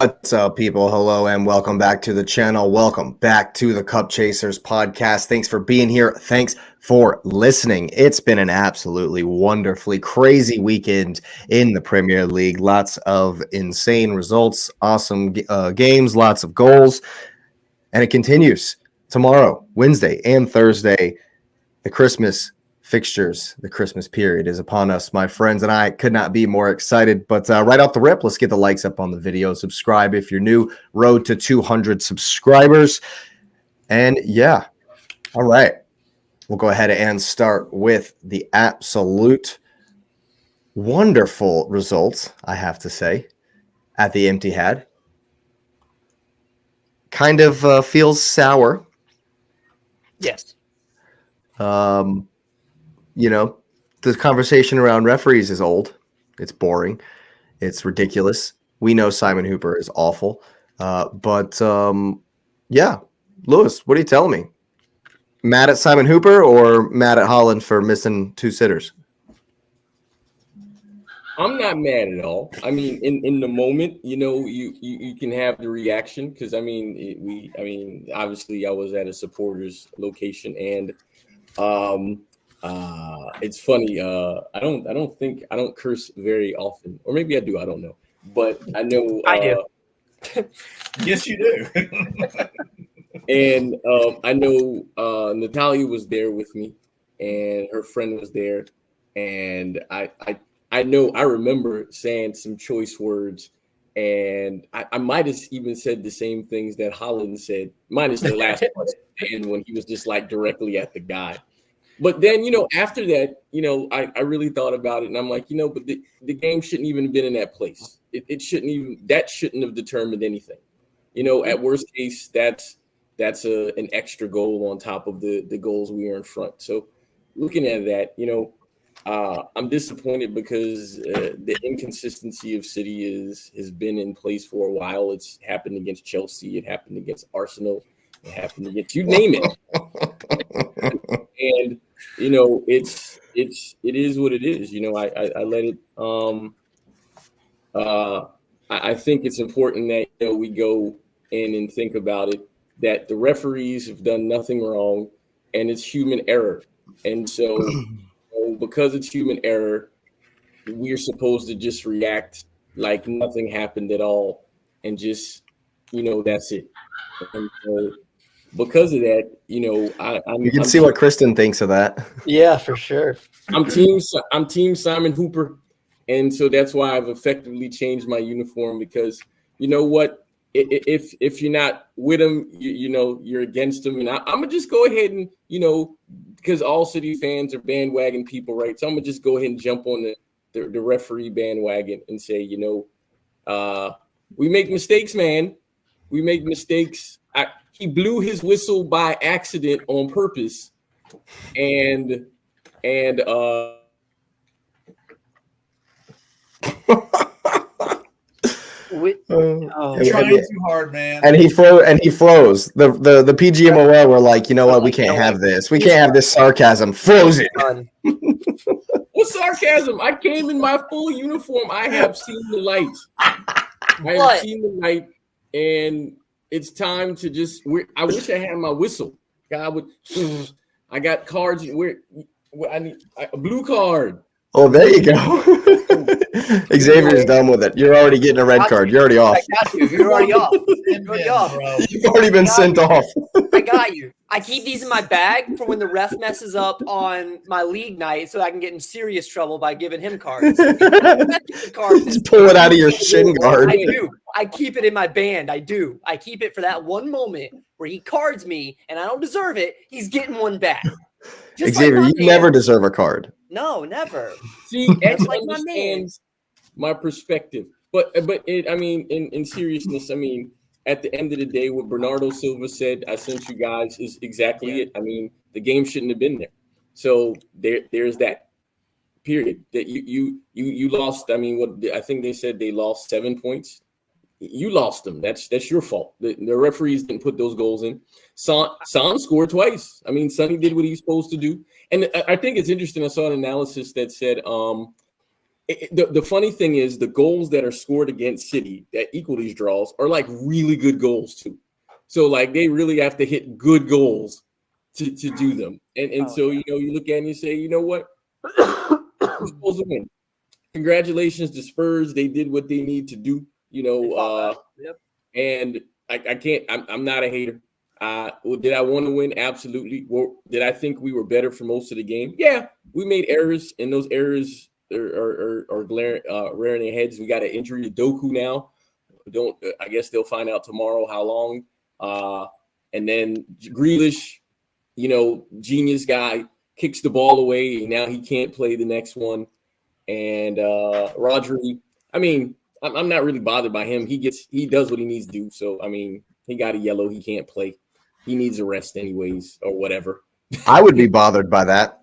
What's up, people? Hello and welcome back to the channel. Welcome back to the Cup Chasers podcast. Thanks for being here. Thanks for listening. It's been an absolutely wonderfully crazy weekend in the Premier League. Lots of insane results, awesome games, lots of goals, and it continues tomorrow, Wednesday, and Thursday. The Christmas fixtures, the Christmas period is upon us, my friends, and I could not be more excited. But right off the rip, let's get the likes up on the video. Subscribe if you're new. Road to 200 subscribers. And yeah, all right. We'll go ahead and start with the absolute wonderful results, I have to say, at the Etihad. Kind of feels sour. Yes. You know, the conversation around referees is old. It's boring. It's ridiculous. We know Simon Hooper is awful. But yeah, Lewis, what are you telling me? Mad at Simon Hooper or mad at Holland for missing two sitters? I'm not mad at all. I mean, in the moment, you can have the reaction because obviously I was at a supporters location and it's funny. I don't curse very often, or maybe I do. I don't know, but I know I do. Yes, you do. And I know Natalia was there with me, and her friend was there, and I remember saying some choice words, and I might have even said the same things that Holland said, minus the last part, and when he was just like directly at the guy. But then, after that, I really thought about it, and I'm like, but the game shouldn't even have been in that place. It shouldn't have determined anything. At worst case, that's an extra goal on top of the goals we were in front. So looking at that, I'm disappointed because the inconsistency of City has been in place for a while. It's happened against Chelsea. It happened against Arsenal. It happened against you name it. And it is what it is. I let it. I think it's important that we go in and think about it. That the referees have done nothing wrong, and it's human error. And so, because it's human error, we're supposed to just react like nothing happened at all, and just that's it. And so, because of that, You can see what Kristen thinks of that. Yeah, for sure. I'm team Simon Hooper, and so that's why I've effectively changed my uniform because you know what? If you're not with him, you're against him, and I'm gonna just go ahead and because all City fans are bandwagon people, right? So I'm gonna just go ahead and jump on the referee bandwagon and say, we make mistakes, man. We make mistakes. He blew his whistle by accident on purpose, and Trying too hard, man. And he froze. The PGMOL were like, you know what? We can't have this. We can't have this sarcasm. Frozen. What sarcasm? I came in my full uniform. I have seen the light. I have seen the light, and it's time to just. I wish I had my whistle. I got cards. I need a blue card. Oh, there you go. Xavier's done with it. You're already getting a red card. You're already off. I got you. You're already off. You're already off. You've already been sent off. I got you. I keep these in my bag for when the ref messes up on my league night so I can get in serious trouble by giving him cards. Just pull it out of your shin guard. I do. I keep it in my band. I do. I keep it for that one moment where he cards me and I don't deserve it. He's getting one back. Just Xavier, like you never deserve a card. No, never. See, that understands my perspective. But in seriousness, at the end of the day, what Bernardo Silva said, I sent you guys, is exactly it. The game shouldn't have been there. So there's that. Period. That you lost. I think they said they lost 7 points. You lost them. That's your fault. The referees didn't put those goals in. Son scored twice. Sonny did what he's supposed to do. And I think it's interesting. I saw an analysis that said The funny thing is the goals that are scored against City that equal these draws are like really good goals too. So like they really have to hit good goals to do them. And so you look at it and you say, you know what? We're supposed to win. Congratulations to Spurs. They did what they need to do, and I can't, I'm not a hater. Did I want to win? Absolutely. Well, did I think we were better for most of the game? Yeah, we made errors, and those errors are rearing their heads. We got an injury to Doku now. I guess they'll find out tomorrow how long. And then Grealish, genius guy, kicks the ball away, and now he can't play the next one. And Rodri, I mean, I'm not really bothered by him. He does what he needs to do. So, I mean, he got a yellow. He can't play. He needs a rest anyways or whatever. I would be bothered by that.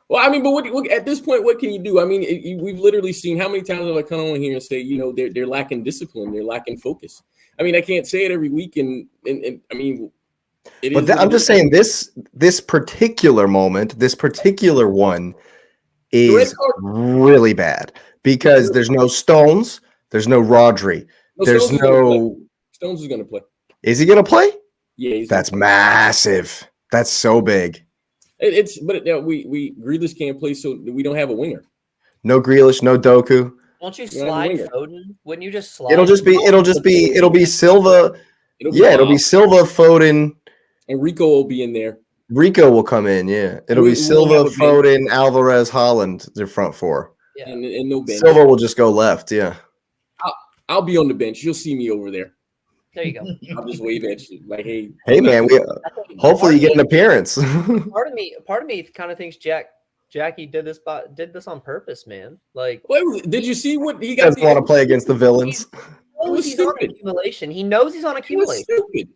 Well, I mean, but what, at this point, what can you do? I mean, we've literally seen how many times have I come on here and say, they're lacking discipline. They're lacking focus. I mean, I can't say it every week. And I mean, I'm just saying this particular moment, this particular one is really bad because there's no Stones. There's no Rodri. There's no Stones is going to play. Is he going to play? Yeah, that's massive. That's so big. Grealish can't play, so we don't have a winger. No Grealish, no Doku. Won't you slide Foden? Wouldn't you just slide? It'll be Silva. It'll be Silva, Foden, and Rico will be in there. Rico will come in. Yeah, it'll be Silva, Foden, Alvarez, Haaland. Their front four. Yeah, and no bench. Silva will just go left. Yeah. I'll be on the bench. You'll see me over there. There you go. I'll just wave at you like, hey. Hey, man. Hopefully you get an appearance. Part of me kind of thinks Jackie did this on purpose, man. Like, did you see what he got? Doesn't want to play against the villains. He's on accumulation. He knows he's on accumulation. It was stupid.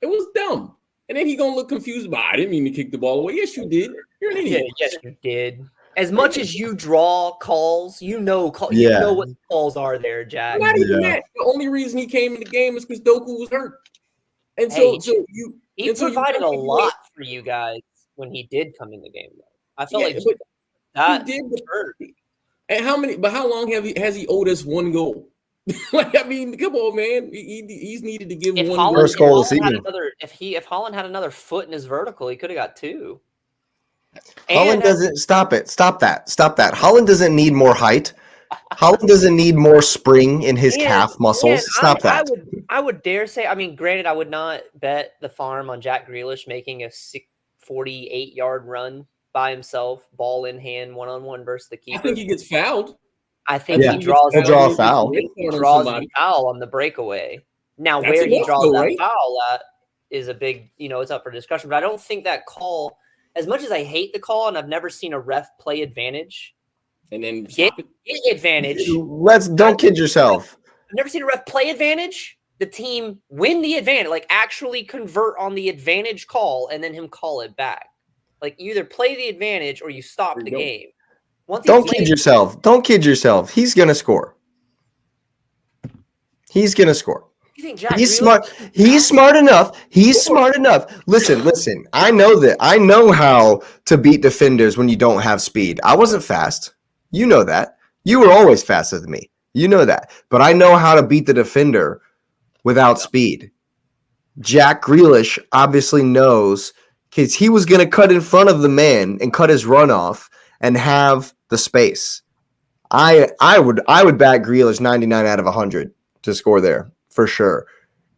It was dumb. And then he gonna look confused. I didn't mean to kick the ball away. Yes, you did. You're an idiot. Yes, you did. As much as you draw calls, you know what the calls are there, Jack. Not even that. The only reason he came in the game is because Doku was hurt. And he provided a lot for you guys when he did come in the game, though. I felt like that he did hurt. And how long has he owed us one goal? Like, I mean, come on, man. He's needed to give one first goal this season. If Haaland had another foot in his vertical, he could have got two. Haaland doesn't stop it. Stop that. Haaland doesn't need more height. Haaland doesn't need more spring in his calf muscles. Stop that. I would dare say, I mean, granted, I would not bet the farm on Jack Grealish making a 48-yard run by himself, ball in hand, one-on-one versus the keeper. I think he gets fouled. I think he draws a foul. He draws a foul on the breakaway. Now, where he draws that foul at is a big, it's up for discussion. But I don't think that call, as much as I hate the call, and I've never seen a ref play advantage and then get advantage. Don't kid yourself. I've never seen a ref play advantage. The team win the advantage, like actually convert on the advantage call, and then him call it back. Like you either play the advantage or you stop the game. Don't kid yourself. Don't kid yourself. He's gonna score. He's gonna score. You think Jack He's smart. He's smart enough. He's smart enough. Listen. I know that. I know how to beat defenders when you don't have speed. I wasn't fast. You know that. You were always faster than me. You know that. But I know how to beat the defender without speed. Jack Grealish obviously knows because he was going to cut in front of the man and cut his run off and have the space. I would back Grealish 99 out of 100 to score there. For sure.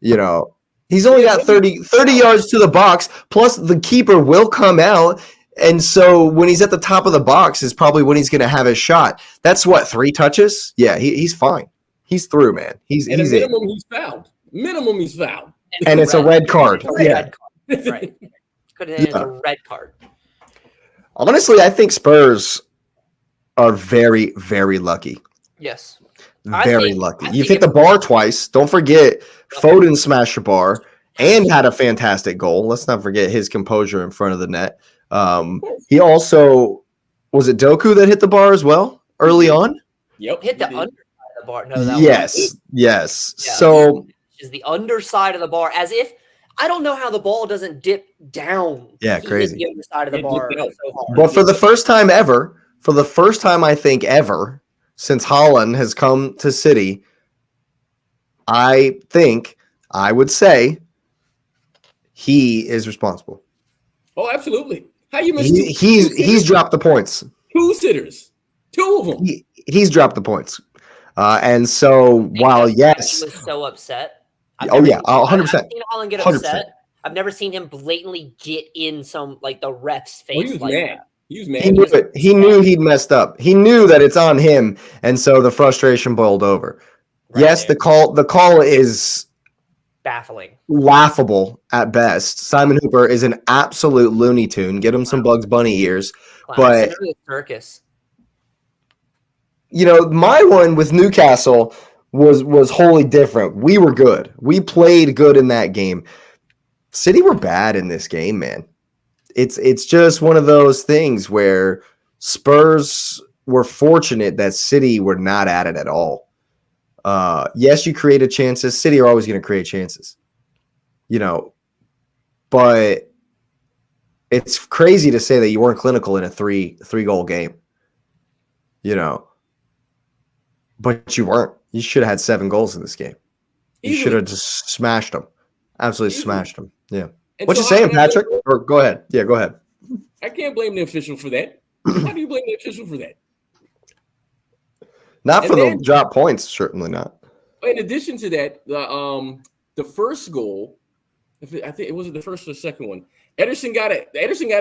He's only got 30 yards to the box, plus the keeper will come out. And so when he's at the top of the box is probably when he's going to have his shot. That's what, 3 touches? Yeah, he's fine. He's through, man. He's minimum he's fouled. Minimum he's fouled. And it's a red card. Right. It's a red card. Honestly, I think Spurs are very, very lucky. Yes. Very lucky. You've hit the bar twice. Don't forget, Foden smashed the bar and had a fantastic goal. Let's not forget his composure in front of the net. He also, was it Doku that hit the bar as well early on? Yep. Hit the underside of the bar. No, Yes. So is the underside of the bar as if I don't know how the ball doesn't dip down. Yeah, crazy. The underside of the bar so hard. But for the first time I think ever, since Haaland has come to City, I would say he is responsible. Oh, absolutely. How you miss he's dropped the points. 2 sitters. 2 of them. He's dropped the points. And so while yes, he was so upset. 100%. I've seen Haaland get 100%. upset. I've never seen him blatantly get in some like the ref's face. He was like mad. That. He was mad. He knew it. He knew he'd messed up. He knew that it's on him, and so the frustration boiled over. Right yes, there. the call is Baffling, laughable at best. Simon Hooper is an absolute Looney Tune. Get him some Bugs Bunny ears. But circus. You know, my one with Newcastle was wholly different. We were good. We played good in that game. City were bad in this game, man. It's just one of those things where Spurs were fortunate that City were not at it at all. Yes, you created chances. City are always going to create chances, you know, but it's crazy to say that you weren't clinical in a three goal game, you know, but you weren't. You should have had 7 goals in this game. You should have just smashed them. Absolutely smashed them. Yeah. And what you saying, Patrick? Or go ahead. Yeah, go ahead. I can't blame the official for that. How do you blame the official for that? Not for the drop points, certainly not. In addition to that, the first goal, I think it was the first or second one. Ederson got a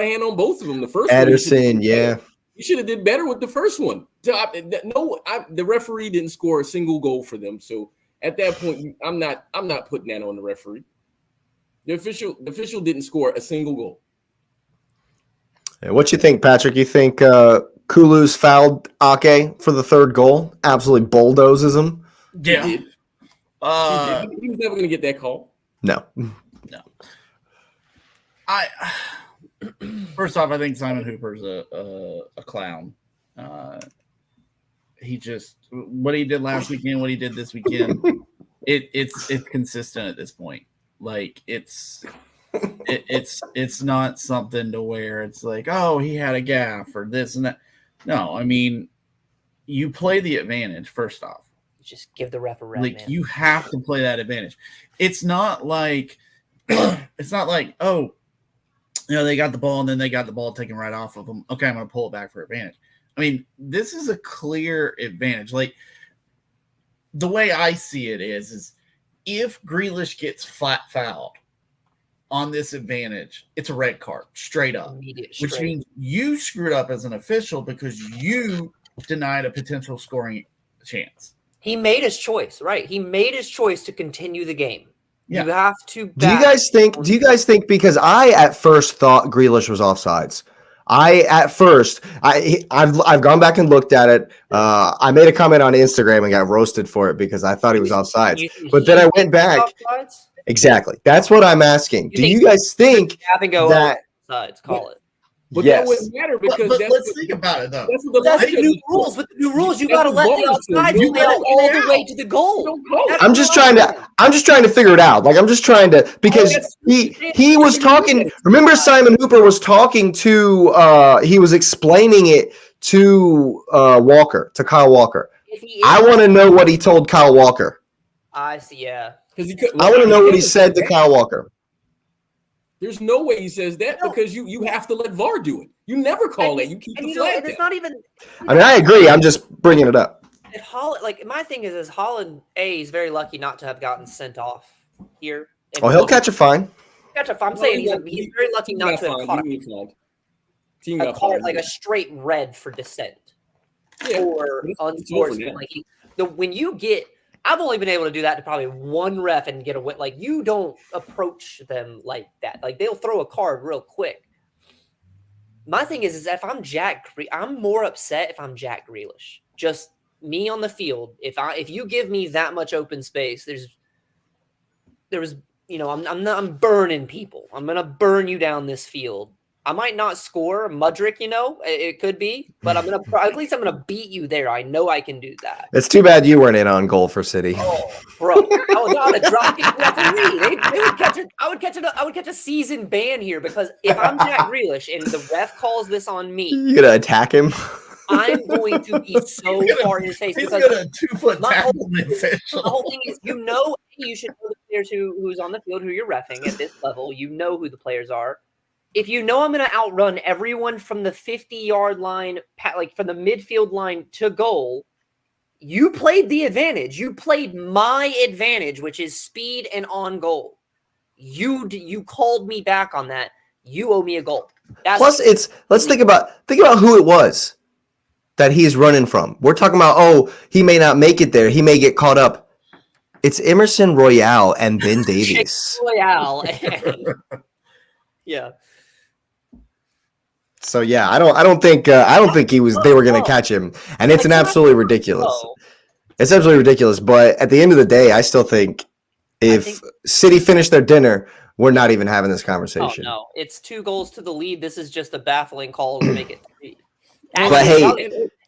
hand on both of them. The first Ederson, yeah. He should have did better with the first one. The referee didn't score a single goal for them. So at that point, I'm not putting that on the referee. The official didn't score a single goal. Yeah, what you think, Patrick? You think Kulu's fouled Ake for the 3rd goal? Absolutely bulldozes him. Yeah. He was never going to get that call. No. First off, I think Simon Hooper's a clown. He just what he did last weekend, what he did this weekend, it's consistent at this point. Like it's not something to where it's like, oh, he had a gaff or this and that. No, I mean, you play the advantage first off. Just give the ref a red. Like, you have to play that advantage. It's not like oh, you know, they got the ball and then they got the ball taken right off of them. Okay, I'm going to pull it back for advantage. I mean, this is a clear advantage. Like, the way I see it is if Grealish gets flat fouled on this advantage, it's a red card, straight up. Which means you screwed up as an official because you denied a potential scoring chance. He made his choice, right? He made his choice to continue the game. Yeah. You have to. Do you guys think? Because I at first thought Grealish was offsides. I've gone back and looked at it. I made a comment on Instagram and got roasted for it because I thought he was offsides. But then I went back. Exactly. That's what I'm asking. Do you guys think that offsides? Call it. But that wouldn't matter because let's think about it though. That's the new rules. With the new rules, you got to let the offside play out all the way to the goal. I'm just trying to figure it out. Like, I'm just trying to, because he was talking. Remember, Simon Hooper was talking to. He was explaining it to Walker, to Kyle Walker. I want to know what he told Kyle Walker. I see. Yeah. I want to know what he said to Kyle Walker. There's no way he says that because you have to let VAR do it. You never call it. You keep the flag. It's not even. I mean, I agree. I'm just bringing it up. If Haaland, like, my thing is Haaland, he's very lucky not to have gotten sent off here. Oh, he'll catch a fine. I'm saying he's very lucky not to have caught a card, like a straight red for dissent or unsportsmanlike. When you get. I've only been able to do that to probably one ref and get away. Like, you don't approach them like that. Like, they'll throw a card real quick. My thing is if I'm I'm more upset if I'm Jack Grealish. Just me on the field. If you give me that much open space, I'm burning people. I'm gonna burn you down this field. I might not score Mudryk, it could be, but at least I'm gonna beat you there. I know I can do that. It's too bad you weren't in on goal for City. Oh, bro, I was on a dropping referee. I would catch a season ban here because if I'm Jack Grealish and the ref calls this on me, you gonna attack him? I'm going to be so far in his face. He's because got a 2-foot tackle official. The whole thing is, you should know the players who's on the field, who you're reffing at this level. You know who the players are. If you know I'm going to outrun everyone from the 50-yard line, like from the midfield line to goal, you played the advantage. You played my advantage, which is speed and on goal. You called me back on that. You owe me a goal. Plus, let's think about who it was that he's running from. We're talking about, he may not make it there. He may get caught up. It's Emerson Royale and Ben Davies. Royale. Yeah. So yeah, I don't think they were going to catch him, and it's absolutely ridiculous. It's absolutely ridiculous. But at the end of the day, I still think if City finished their dinner, we're not even having this conversation. Oh no, it's 2 goals to the lead. This is just a baffling call to make it 3. But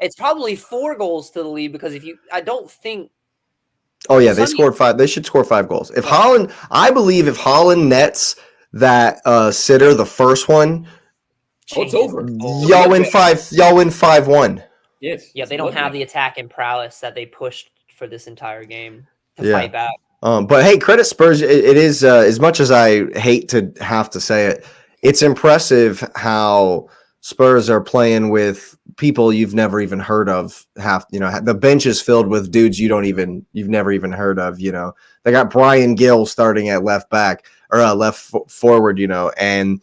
It's probably 4 goals to the lead because I don't think. Oh yeah, they scored 5. They should score 5 goals. I believe if Haaland nets that sitter, the first one, it's over. Y'all win 5-1. Yes. Yeah, they don't have the attack and prowess that they pushed for this entire game to fight back. But hey, credit Spurs. It is as much as I hate to have to say it, it's impressive how Spurs are playing with people you've never even heard of. The bench is filled with dudes you've never even heard of. They got Brian Gill starting at left back or left forward. And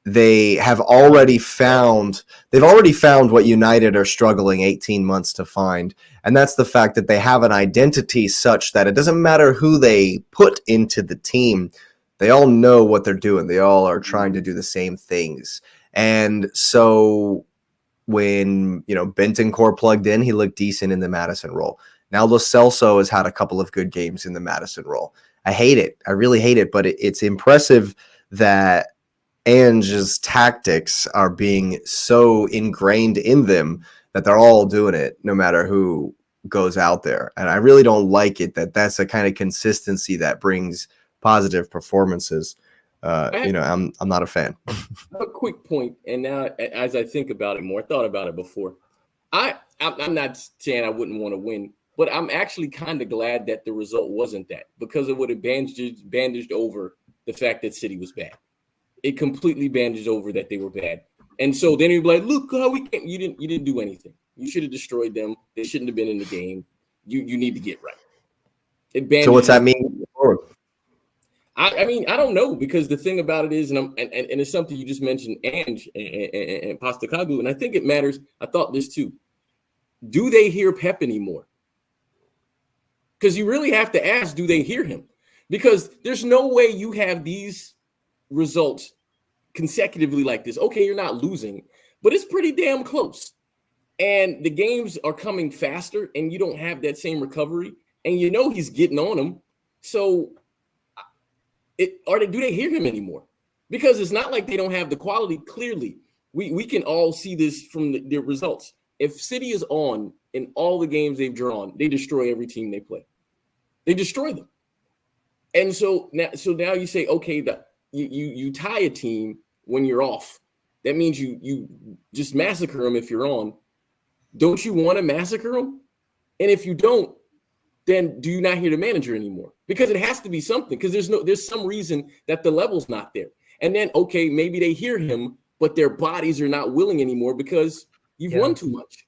they have already found what United are struggling 18 months to find. And that's the fact that they have an identity such that it doesn't matter who they put into the team. They all know what they're doing. They all are trying to do the same things. And so when, Bentancur plugged in, he looked decent in the Maddison role. Now Lo Celso has had a couple of good games in the Maddison role. I hate it. I really hate it. But it's impressive that Ange's tactics are being so ingrained in them that they're all doing it no matter who goes out there. And I really don't like it that's the kind of consistency that brings positive performances. I'm not a fan. A quick point, and now as I think about it more, I thought about it before. I'm not saying I wouldn't want to win, but I'm actually kind of glad that the result wasn't that, because it would have bandaged over the fact that City was bad. It completely bandaged over that they were bad. And so then you'd be like, look how we came. You didn't do anything. You should have destroyed them. They shouldn't have been in the game. You need to get right. So what's that mean? I mean, I don't know, because the thing about it is, and it's something you just mentioned, Ange and Postecoglou, and I think it matters. I thought this too. Do they hear Pep anymore? Because you really have to ask, do they hear him? Because there's no way you have these results consecutively like this. Okay, you're not losing, but it's pretty damn close. And the games are coming faster, and you don't have that same recovery. And he's getting on them. So do they hear him anymore? Because it's not like they don't have the quality. Clearly, we can all see this from their results. If City is on in all the games they've drawn, they destroy every team they play. They destroy them. And so now you say, okay, you tie a team when you're off. That means you just massacre them if you're on. Don't you want to massacre them? And if you don't, then do you not hear the manager anymore? Because it has to be something, because there's some reason that the level's not there. And then, okay, maybe they hear him, but their bodies are not willing anymore because you've won too much.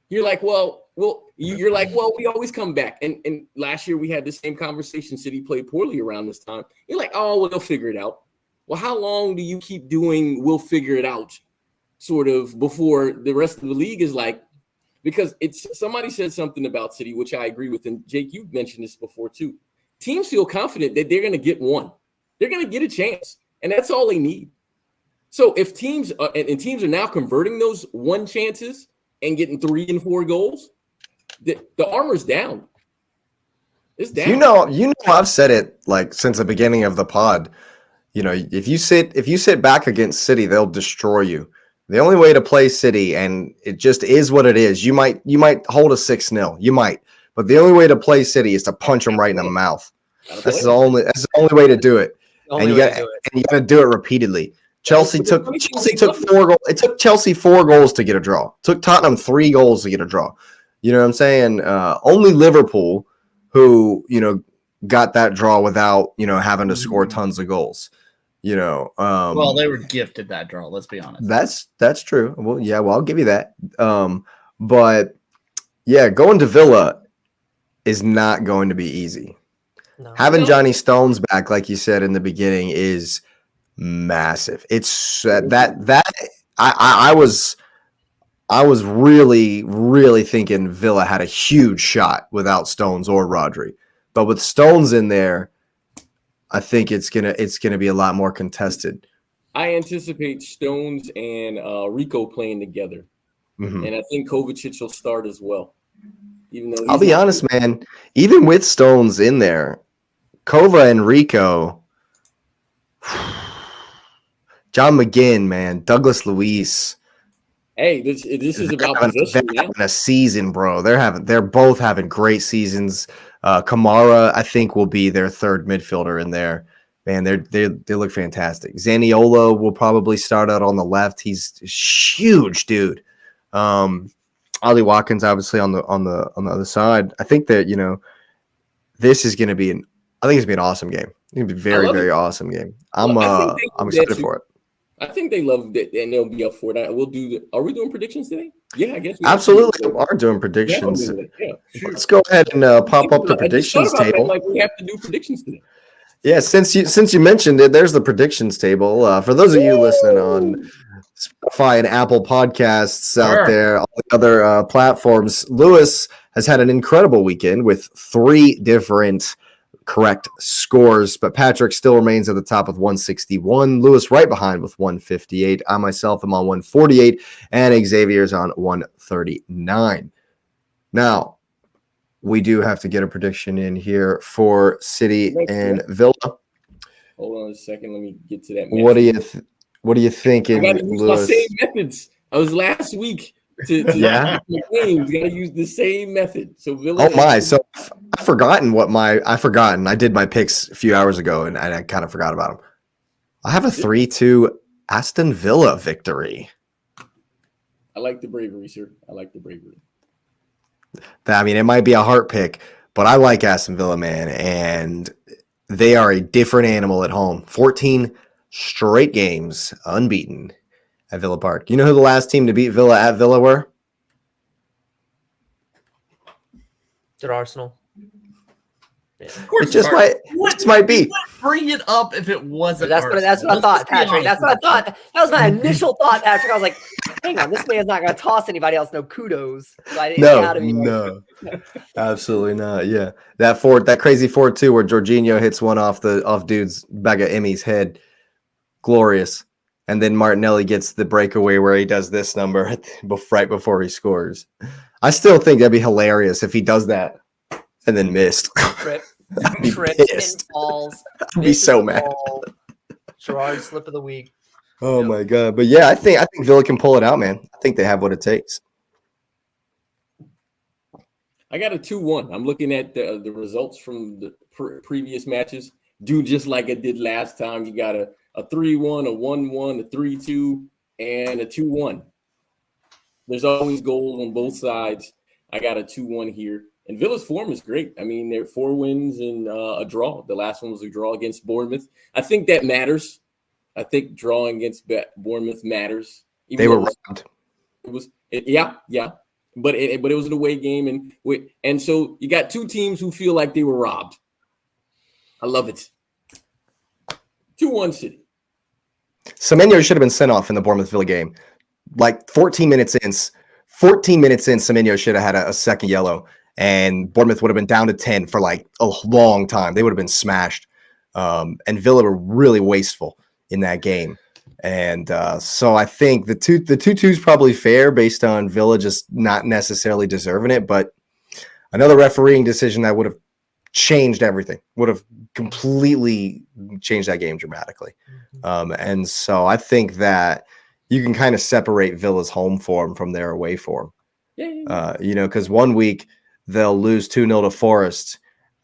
You're like, we always come back. And last year we had the same conversation. City played poorly around this time. You're like, they'll figure it out. Well, how long do you keep doing we'll figure it out sort of before the rest of the league is like, because somebody said something about City, which I agree with. And Jake, you've mentioned this before too. Teams feel confident that they're going to get one. They're going to get a chance. And that's all they need. So if teams are now converting those one chances and getting 3 and 4 goals, the armor's down. It's down. I've said it like since the beginning of the pod. If you sit back against City, they'll destroy you. The only way to play City, and it just is what it is. You might hold a 6-0. You might, but the only way to play City is to punch them right in the mouth. That's the only way to do it. And you got to do it repeatedly. Chelsea took 4 goals. It took Chelsea 4 goals to get a draw. It took Tottenham 3 goals to get a draw. You know what I'm saying? Only Liverpool, who got that draw without having to score tons of goals. Well, they were gifted that draw. Let's be honest. That's true. Well, yeah. Well, I'll give you that. But yeah, going to Villa is not going to be easy. No. Having Johnny Stones back, like you said in the beginning, is massive. It's I was really thinking Villa had a huge shot without Stones or Rodri, but with Stones in there, I think it's gonna be a lot more contested. I anticipate Stones and Rico playing together, and I think Kovacic will start as well. Even though I'll be honest, man, even with Stones in there, Kova and Rico. John McGinn, man, Douglas Luiz. Hey, this is about position. They're having a season, bro. They're both having great seasons. Kamara, I think, will be their third midfielder in there. Man, they look fantastic. Zaniolo will probably start out on the left. He's a huge dude. Ollie Watkins, obviously, on the other side. I think that this is going to be it's gonna be an awesome game. It's gonna be a very, very awesome game. I'm excited for it. I think they love it, and they'll be up for it. Are we doing predictions today? Yeah, I guess we absolutely are doing predictions. Yeah, sure. Let's go ahead and pop up the predictions table. Like we have to do predictions today. Yeah, since you mentioned it, there's the predictions table. For those of you listening on Spotify and Apple Podcasts out there, all the other platforms, Lewis has had an incredible weekend with 3 different correct scores, but Patrick still remains at the top with 161. Lewis right behind with 158. I myself am on 148, and Xavier's on 139. Now, we do have to get a prediction in here for City and Villa. Hold on a second. Let me get to that. What are you thinking, I gotta use Lewis? my same methods. I was last week to games. Gotta use the same method. So Villa. Oh my! So I've forgotten I did my picks a few hours ago, and I kind of forgot about them. I have a 3-2 Aston Villa victory. I like the bravery, sir. I like the bravery. I mean, it might be a heart pick, but I like Aston Villa, man, and they are a different animal at home. 14 straight games unbeaten at Villa Park. You know who the last team to beat Villa at Villa were? Did Arsenal? Yeah. Of course, It just might be. Bring it up if it wasn't. That's what I thought, Patrick. That's what I thought. That was my initial thought, Patrick. I was like, hang on, this man's not going to toss anybody else no kudos. So No, absolutely not. Yeah, that crazy 4-2 where Jorginho hits one off dude's back of Emmy's head, glorious. And then Martinelli gets the breakaway where he does this number right before he scores. I still think that'd be hilarious if he does that and then missed. Trips and falls. I'd be so mad. Gerard's slip of the week. Oh my god! But yeah, I think Villa can pull it out, man. I think they have what it takes. I got a 2-1. I'm looking at the results from the previous matches. Do just like I did last time. You got a 3-1, a 1-1, a 3-2, and a 2-1. There's always goals on both sides. I got a 2-1 here. And Villa's form is great. I mean, they're 4 wins and a draw. The last one was a draw against Bournemouth. I think that matters. I think drawing against Bournemouth matters. They were robbed. Yeah. But it was an away game, and so you got 2 teams who feel like they were robbed. I love it. 2-1 City. Semenyo should have been sent off in the Bournemouth Villa game. Like 14 minutes in, Semenyo should have had a second yellow, and Bournemouth would have been down to 10 for like a long time. They would have been smashed. And Villa were really wasteful in that game. And so I think the 2-2 is probably fair based on Villa just not necessarily deserving it. But another refereeing decision that would have changed everything, would have completely changed that game dramatically. And so I think that you can kind of separate Villa's home form from their away form. Because one week they'll lose 2-0 to Forest,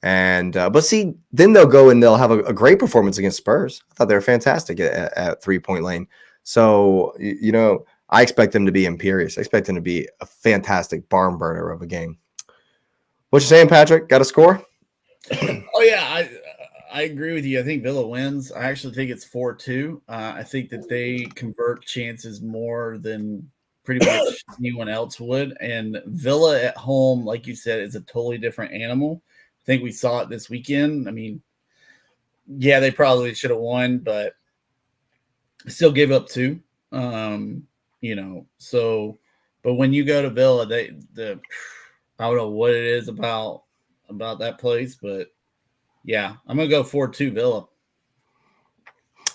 And but see, then they'll go and they'll have a great performance against Spurs. I thought they were fantastic at 3-point lane. So I expect them to be imperious. I expect them to be a fantastic barn burner of a game. What you saying, Patrick? Got a score? Oh yeah, I agree with you. I think Villa wins. I actually think it's 4-2. I think that they convert chances more than pretty much anyone else would. And Villa at home, like you said, is a totally different animal. I think we saw it this weekend. I mean, yeah, they probably should have won, but still gave up 2. So, but when you go to Villa, I don't know what it is about that place, but yeah, I'm gonna go 4-2 Villa.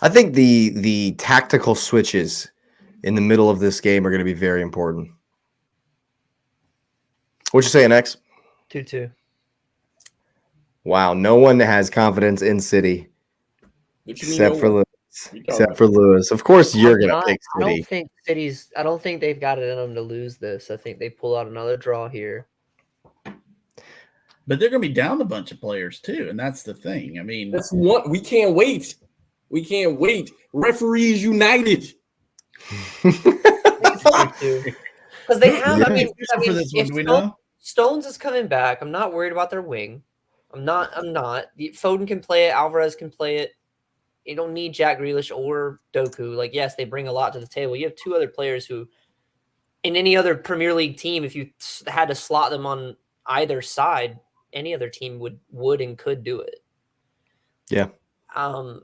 I think the tactical switches in the middle of this game are going to be very important. What you saying, X? 2-2. Wow, no one has confidence in City except for Lewis. Except for Lewis. Of course, you're going to pick City. I don't think they've got it in them to lose this. I think they pull out another draw here. But they're going to be down a bunch of players too, and that's the thing. I mean, that's what we can't wait. We can't wait. Referees united. Because they have. I mean, if Stones is coming back, I'm not worried about their wing. I'm not. Foden can play it. Alvarez can play it. You don't need Jack Grealish or Doku. Like, yes, they bring a lot to the table. You have 2 other players who, in any other Premier League team, if you had to slot them on either side, any other team would and could do it. Yeah. I'm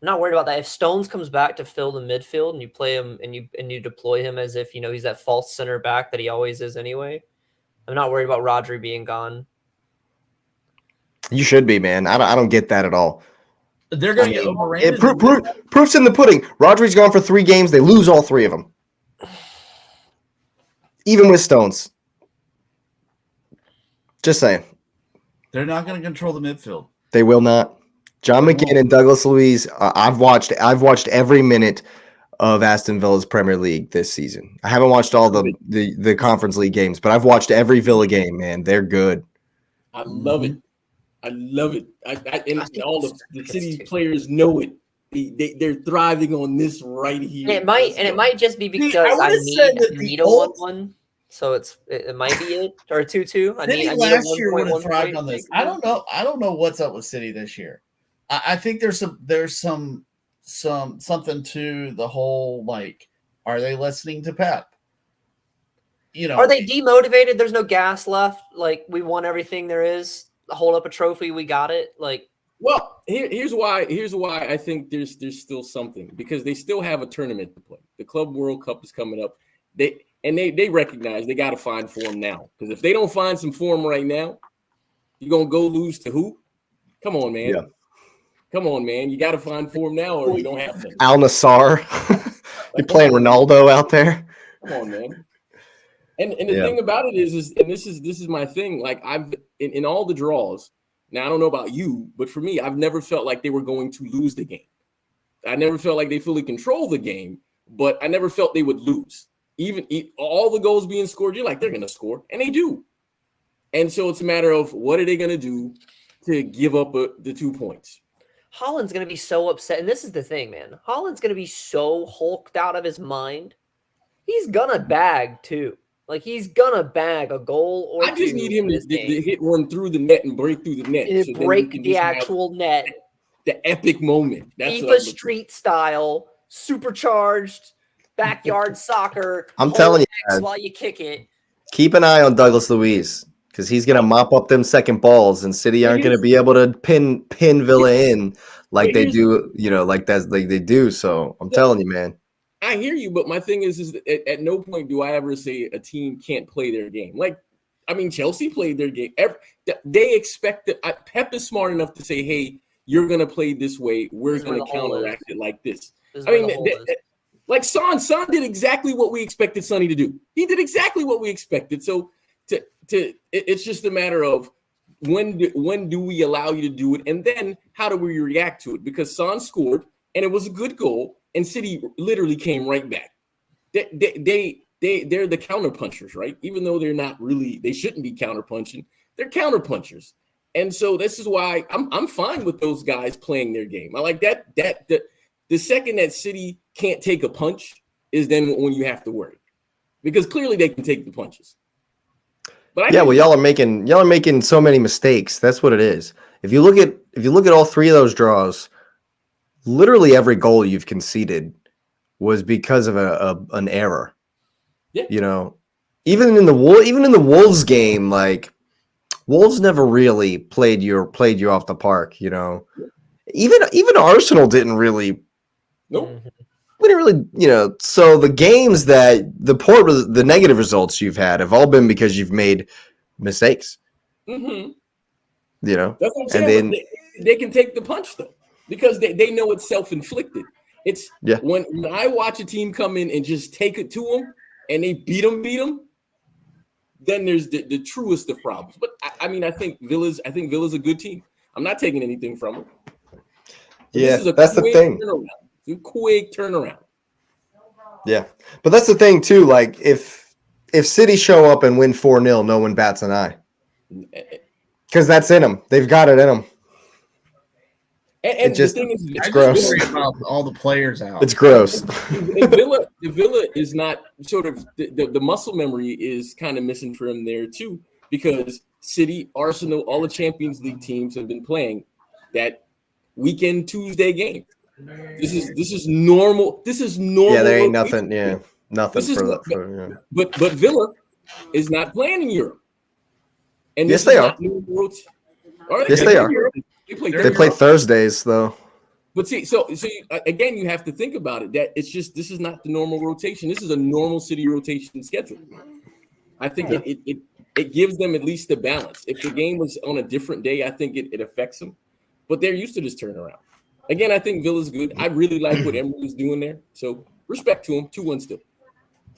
not worried about that. If Stones comes back to fill the midfield and you play him and you deploy him as if he's that false center back that he always is anyway, I'm not worried about Rodri being gone. You should be, man. I don't get that at all. They're going to get overrated. Proof's in the pudding. Rodri's gone for 3 games. They lose all 3 of them. Even with Stones. Just saying. They're not going to control the midfield. They will not. John McGinn and Douglas Luiz. I've watched every minute of Aston Villa's Premier League this season. I haven't watched all the Conference League games, but I've watched every Villa game. Man, they're good. I love it. I love it. And all the City players know it. They're thriving on this right here. And it might just be because I need a 1-1. So it might be it or 2-2. City last year would have thrived on this. I don't know what's up with City this year. I think there's something to the whole, like, are they listening to Pep? Are they demotivated? There's no gas left. Like, we won everything there is. Hold up a trophy, we got it. Like, well, here's why I think there's still something, because they still have a tournament to play. The Club World Cup is coming up. They recognize they got to find form now, because if they don't find some form right now, you're gonna go lose to who? Come on, man. Yeah. Come on, man. You got to find form now, or you don't have them. Al Nassr. You're playing Ronaldo out there. Come on, man. And the thing about it is this is my thing. Like, I've in all the draws. Now, I don't know about you, but for me, I've never felt like they were going to lose the game. I never felt like they fully control the game, but I never felt they would lose. Even all the goals being scored, you're like, they're going to score, and they do. And so it's a matter of, what are they going to do to give up the 2 points? Haaland's going to be so upset. And this is the thing, man. Haaland's going to be so hulked out of his mind. He's going to bag, too. Like, he's going to bag a goal or I just need him to hit one through the net and break through the net. So break the actual net. The epic moment. That's FIFA Street style, supercharged, backyard soccer. I'm telling you, while you kick it. Keep an eye on Douglas Luiz, because he's going to mop up them second balls, and City aren't going to be able to pin Villa in like they do, like they do. So I'm telling you, man. I hear you, but my thing is at no point do I ever say a team can't play their game. Like, I mean, Chelsea played their game. They expect that. Pep is smart enough to say, "Hey, you're going to play this way. We're going to counteract it like this." I mean, like Son did exactly what we expected Sonny to do. He did exactly what we expected. So it's just a matter of when do we allow you to do it, and then how do we react to it? Because Son scored, and it was a good goal. And City literally came right back. They're the counter punchers, right? Even though they're not really, they shouldn't be counter punching. they're counterpunchers. And so this is why I'm fine with those guys playing their game. I like that the second that City can't take a punch is then when you have to worry. Because clearly they can take the punches. But y'all are making so many mistakes. That's what it is. If you look at all three of those draws, literally every goal you've conceded was because of an error. Yeah. You know, even in the Wolves game, like Wolves never really played you off the park. You know, even Arsenal didn't really. Nope. We didn't really, you know. So the games that the negative results you've had have all been because you've made mistakes. Mm-hmm. You know, that's what I'm saying. And then they can take the punch though, because they know it's self-inflicted. It's when I watch a team come in and just take it to them and they beat them, then there's the truest of problems. But I mean, I think Villa's a good team. I'm not taking anything from them. Yeah, that's the thing. A quick turnaround. Yeah, but that's the thing too. Like if City show up and win 4-0, no one bats an eye, because that's in them. They've got it in them. And the thing is, it's gross. About all the players out. It's gross. The Villa is not sort of the muscle memory is kind of missing for him there too, because City, Arsenal, all the Champions League teams have been playing that weekend Tuesday game. This is normal. This is normal. Yeah, there ain't nothing. Yeah, nothing for that. But Villa is not playing in Europe. And yes, they are. Yes, they are. They play Thursdays though. But see, so again, you have to think about it. That it's just this is not the normal rotation. This is a normal City rotation schedule. I think it gives them at least a balance. If the game was on a different day, I think it affects them. But they're used to this turnaround. Again, I think Villa's good. I really like what Emery's doing there. So respect to him. 2-1 still.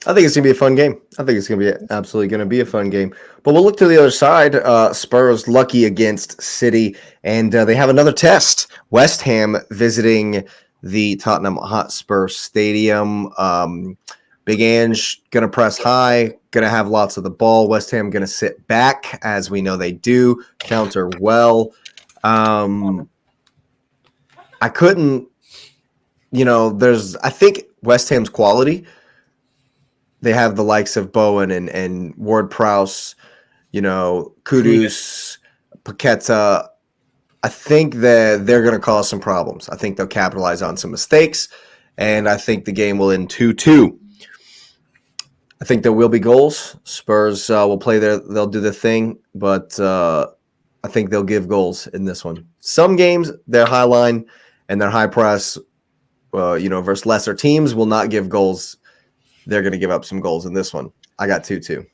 I think it's going to be a fun game. I think it's going to be absolutely going to be a fun game. But we'll look to the other side. Spurs lucky against City, and they have another test. West Ham visiting the Tottenham Hotspur Stadium. Big Ange going to press high, going to have lots of the ball. West Ham going to sit back, as we know they do, counter well. I couldn't, I think West Ham's quality. They have the likes of Bowen and Ward-Prowse, Kudus, Paqueta. I think that they're going to cause some problems. I think they'll capitalize on some mistakes, and I think the game will end 2-2. I think there will be goals. Spurs will play they'll do their thing, but I think they'll give goals in this one. Some games, their high line and their high press, versus lesser teams will not give goals. They're going to give up some goals in this one. I got 2-2.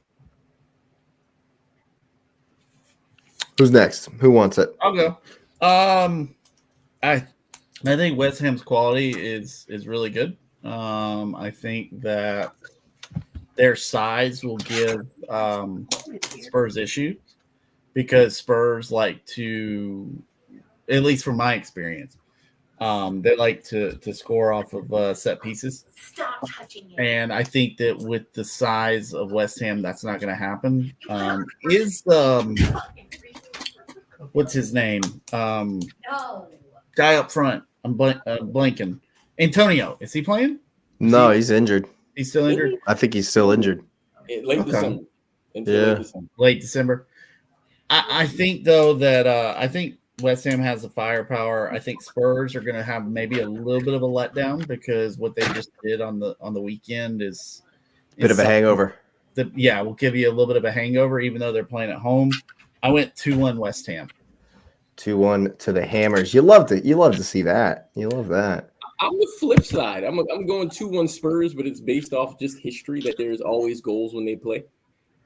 Who's next? Who wants it? I'll go. I think West Ham's quality is really good. I think that their size will give Spurs issues because Spurs like to, at least from my experience, they like to score off of set pieces. Stop touching it. And I think that with the size of West Ham, that's not going to happen. What's his name? No. Guy up front. I'm blanking. Antonio. Is he playing? No, he's injured. He's still injured? I think he's still injured. Late December. Late December. I think, though, that I think West Ham has the firepower. I think Spurs are going to have maybe a little bit of a letdown because what they just did on the weekend is bit of a hangover. Will give you a little bit of a hangover, even though they're playing at home. I went 2-1 West Ham. 2-1 to the Hammers. You loved it. You love to see that. You love that. I'm the flip side. I'm going 2-1 Spurs, but it's based off just history that there's always goals when they play.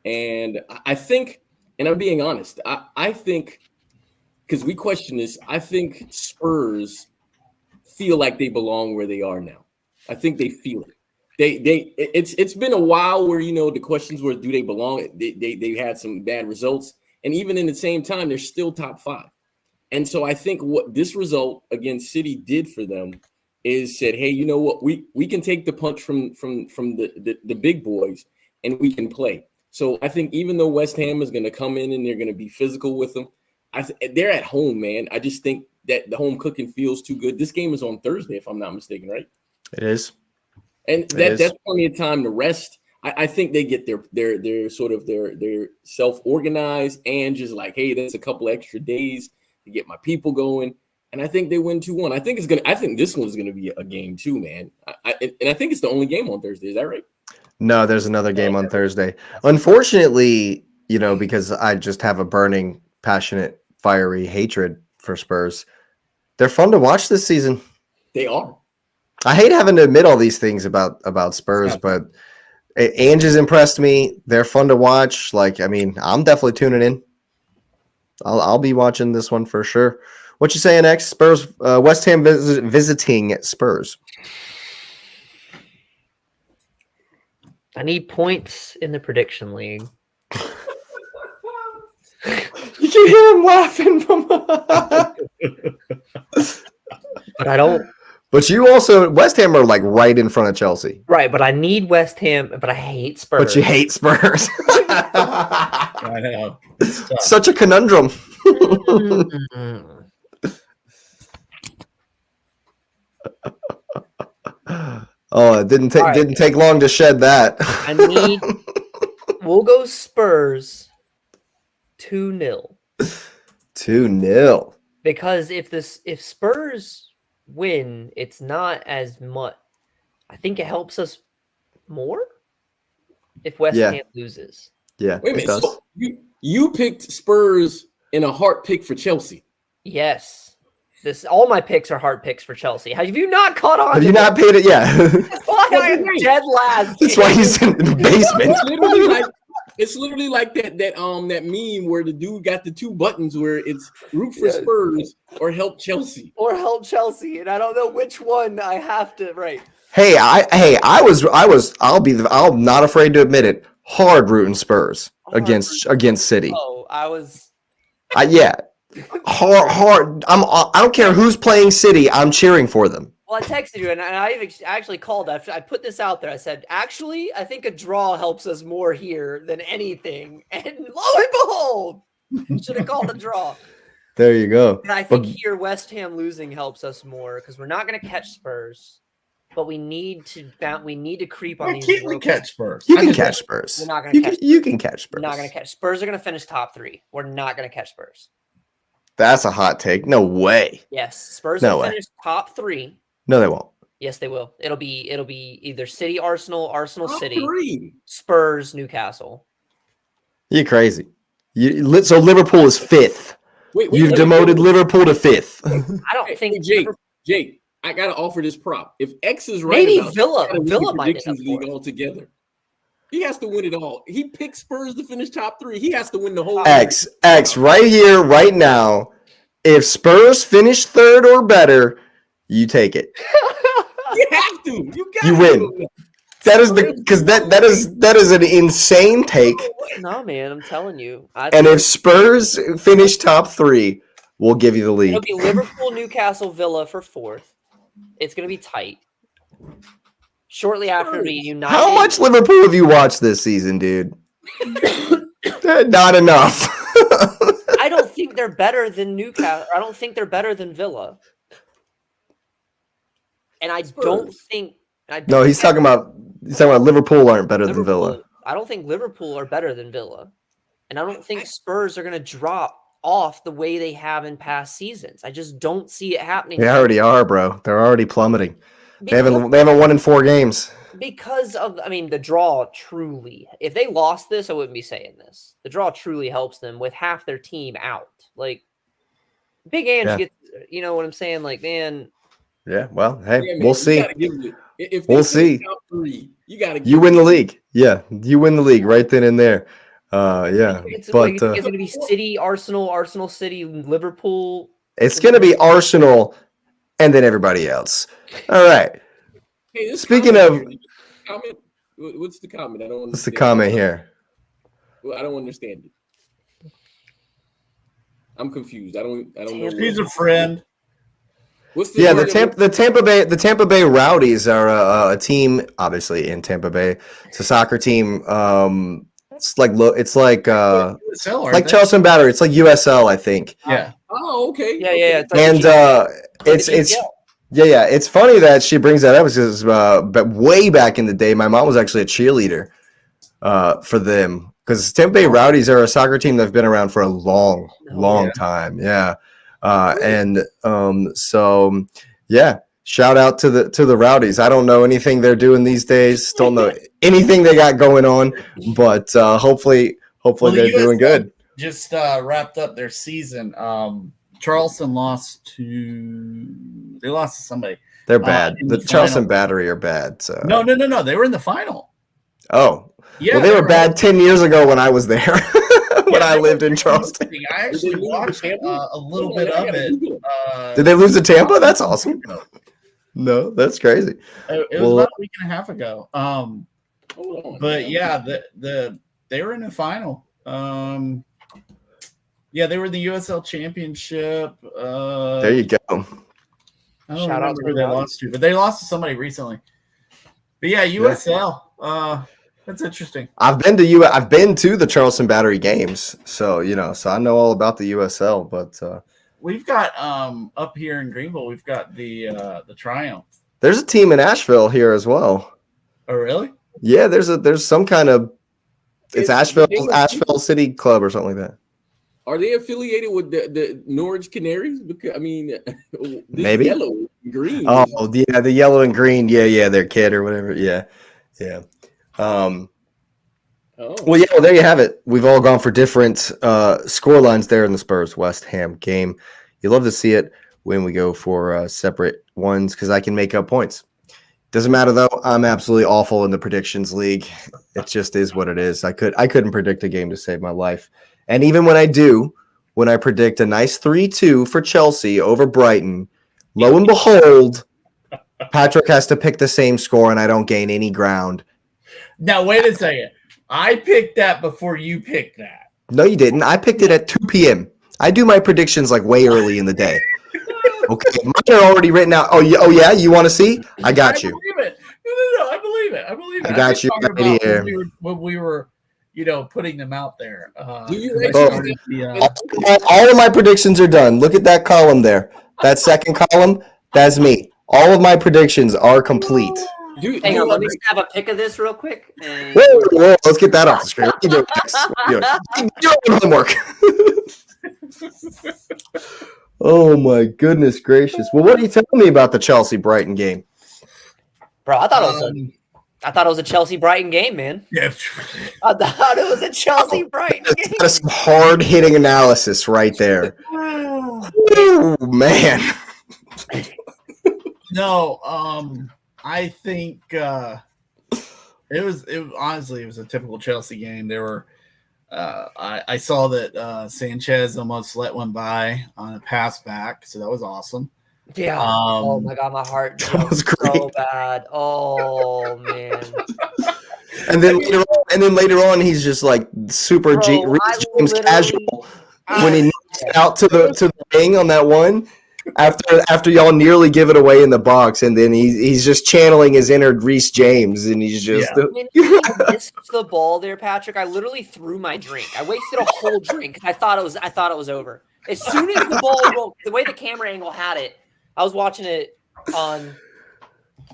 And I think, and I'm being honest, I think, because we question this, I think Spurs feel like they belong where they are now. I think they feel it. It's been a while where, the questions were, do they belong? They had some bad results. And even in the same time, they're still top 5. And so I think what this result against City did for them is said, hey, you know what? We can take the punch from the big boys and we can play. So I think even though West Ham is going to come in and they're going to be physical with them, they're at home, man. I just think that the home cooking feels too good. This game is on Thursday, if I'm not mistaken, right? It is. And that's plenty of time to rest. I think they get their sort of their self-organized and just like, hey, there's a couple extra days to get my people going. And I think they win 2-1. I think this one's gonna be a game too, man. And I think it's the only game on Thursday. Is that right? No, there's another game on Thursday. Unfortunately, because I just have a burning, passionate, fiery hatred for Spurs. They're fun to watch this season. They are. I hate having to admit all these things about Spurs, but Ange has impressed me. They're fun to watch. I'm definitely tuning in. I'll be watching this one for sure. What you saying, X? Spurs, West Ham visiting Spurs. I need points in the prediction league. You can hear him laughing. But I don't. But you also, West Ham are like right in front of Chelsea. Right, but I need West Ham, but I hate Spurs. But you hate Spurs. I know. Such a conundrum. Oh, it didn't take long to shed that. We'll go Spurs 2-0. 2-0. Because if Spurs win, it's not as much. I think it helps us more if West Ham loses. Yeah. Wait a minute. So you picked Spurs in a heart pick for Chelsea. Yes. All my picks are hard picks for Chelsea. Have you not caught on? Have you not paid it? Yeah. That's why I'm dead last. That's why he's in the basement. It's literally like that meme where the dude got the two buttons where it's root for Spurs or help Chelsea. And I don't know which one I have to write. Hey, I'm not afraid to admit it. Hard rooting Spurs against City. Oh, I was. Yeah. Hard. I don't care who's playing City. I'm cheering for them. Well, I texted you, and I actually called. I put this out there. I said, actually, I think a draw helps us more here than anything. And lo and behold, should have called a draw. There you go. And I think here West Ham losing helps us more because we're not going to catch Spurs, but we need to creep on these. Can't we catch Spurs? You can catch Spurs. We're not going to catch. You can catch Spurs. We're not going to catch Spurs. Are going to finish top 3. We're not going to catch Spurs. That's a hot take. No way. Yes, Spurs will finish top 3. No, they won't. Yes, they will. It'll be either City, Arsenal, top City, 3. Spurs, Newcastle. You're crazy. So Liverpool is 5th. Wait, you've demoted Liverpool to 5th. I don't think Jake. I gotta offer this prop. If X is right, maybe Villa might be league altogether. He has to win it all. He picked Spurs to finish top 3. He has to win the whole X right here, right now. If Spurs finish 3rd or better, you take it. You have to. You win. That is that is an insane take. No, man, I'm telling you. And if Spurs finish top 3, we'll give you the league. It'll be Liverpool, Newcastle, Villa for 4th. It's going to be tight. Shortly after the United. How much Liverpool have you watched this season, dude? Not enough. I don't think they're better than Newcastle. I don't think they're better than Villa. And I don't think. No, he's talking about Liverpool aren't better than Villa. I don't think Liverpool are better than Villa. And I don't think Spurs are going to drop off the way they have in past seasons. I just don't see it happening. They already are, bro. They're already plummeting. They haven't won in 4 games. Because of, the draw truly. If they lost this, I wouldn't be saying this. The draw truly helps them with half their team out. Like, Big Ange gets, you know what I'm saying? Like, man. Yeah, well, hey, we'll see. If we'll see. Top 3, you win the league. Yeah, you win the league right then and there. Yeah, it's going to be City, Arsenal, City, Liverpool. It's going to be Arsenal, and then everybody else. All right. Hey, speaking of comment, what's the comment? I don't understand. What's the comment here? Well, I don't understand it. I'm confused. I don't know. He's a friend. The Tampa Bay Rowdies are a team, obviously in Tampa Bay. It's a soccer team. It's like USL, aren't like they? Charleston Battery. It's like USL, I think. Yeah. Oh, okay. Yeah, okay. yeah. It's like And it's yeah. It's funny that she brings that up because but way back in the day, my mom was actually a cheerleader for them because Tampa Bay Rowdies are a soccer team that's been around for a long time. Yeah, so yeah. Shout out to the Rowdies. I don't know anything they're doing these days. Don't know anything they got going on, but hopefully they're doing good. Just wrapped up their season. Charleston lost to somebody. They're bad. In The the Charleston final. Battery are bad. So. No. They were in the final. Oh, Yeah, well, they were bad 10 years ago when I was there. When I lived in Charleston. I actually watched a little bit of it. Did they lose to Tampa? That's awesome. No, that's crazy. It was about a week and a half ago. But yeah, they were in the final. Yeah, they were in the USL Championship. There you go. I don't remember who they lost to, but they lost to somebody recently. But yeah, USL. That's interesting. I've been to the Charleston Battery games, so so I know all about the USL. But we've got up here in Greenville, we've got the Triumph. There's a team in Asheville here as well. Oh, really? Yeah, there's some kind of Asheville City Club or something like that. Are they affiliated with the Norwich Canaries? Because I mean, maybe yellow, green. Oh yeah, the yellow and green. Yeah, their kid or whatever. Yeah. Well, there you have it. We've all gone for different score lines there in the Spurs West Ham game. You love to see it when we go for separate ones because I can make up points. Doesn't matter though. I'm absolutely awful in the predictions league. It just is what it is. I couldn't predict a game to save my life. And even when I predict a nice 3-2 for Chelsea over Brighton, lo and behold, Patrick has to pick the same score and I don't gain any ground. Now, wait a second. I picked that before you picked that. No, you didn't. I picked it at 2 p.m. I do my predictions like way early in the day. Okay, mine are already written out. Oh yeah? You want to see? I got you. I believe it. No, I believe it. I got you right here. When we were putting them out there. Do you all of my predictions are done. Look at that column there. That second column, that's me. All of my predictions are complete. Hang on, let me have a pick of this real quick. Whoa, let's get that off the screen. What are you doing? Homework. Oh my goodness gracious! Well, what are you telling me about the Chelsea Brighton game, bro? I thought it was a Chelsea Brighton game, man. Yeah, I thought it was a Chelsea Brighton game. That's some hard hitting analysis right there. Oh man. No, I think it was honestly a typical Chelsea game. There were I saw that Sanchez almost let one by on a pass back, so that was awesome. Yeah. Oh my god, my heart jumped so bad. Oh man. And then later on, he's just like super James casual when he knocks it out to the wing on that one. After y'all nearly give it away in the box, and then he's just channeling his inner Reece James, and he's just When I missed the ball there, Patrick. I literally threw my drink. I wasted a whole drink. I thought it was over. As soon as the ball rolled, the way the camera angle had it, I was watching it on.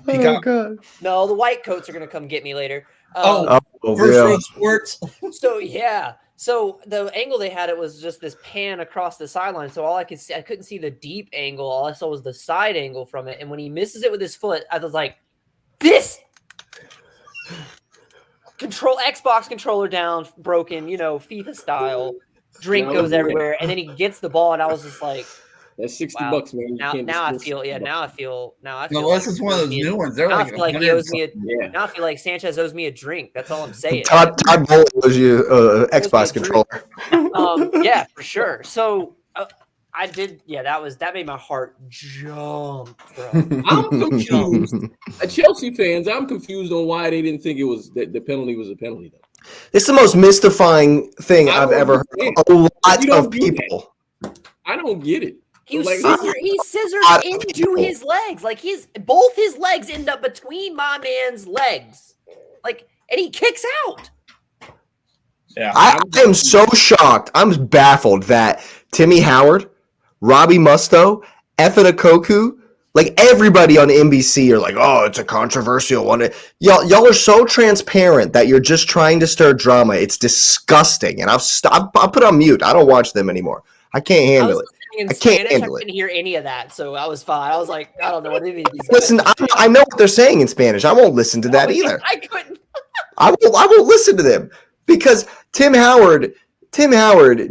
Oh god! No, the white coats are gonna come get me later. First Row Sports. So yeah. So the angle they had, it was just this pan across the sideline. So all I could see, I couldn't see the deep angle. All I saw was the side angle from it. And when he misses it with his foot, I was like, this Xbox controller down, broken, FIFA style. Drink goes everywhere. And then he gets the ball, and I was just like, that's $60, man. Now I feel. Unless it's one of those new ones. They're now like I feel like he owes me now I feel like Sanchez owes me a drink. That's all I'm saying. Todd Bowley owes you Xbox controller. Yeah, for sure. So I did. Yeah, that made my heart jump, bro. I'm confused. Chelsea fans, I'm confused on why they didn't think it was that the penalty was a penalty though. It's the most mystifying thing I've ever heard. A lot of people. I don't get it. He scissored into his legs. Like both his legs end up between my man's legs. Like, and he kicks out. Yeah. I am so shocked. I'm baffled that Timmy Howard, Robbie Musto, Efa Koku, like everybody on NBC are like, oh, it's a controversial one. Y'all are so transparent that you're just trying to stir drama. It's disgusting. And I'll put on mute. I don't watch them anymore. I can't handle it. In I can't Spanish, handle I it. couldn't hear any of that, so I was fine. I was like, I don't know what any of these. Listen, I know what they're saying in Spanish. I won't listen to that either. I couldn't. I won't listen to them because Tim Howard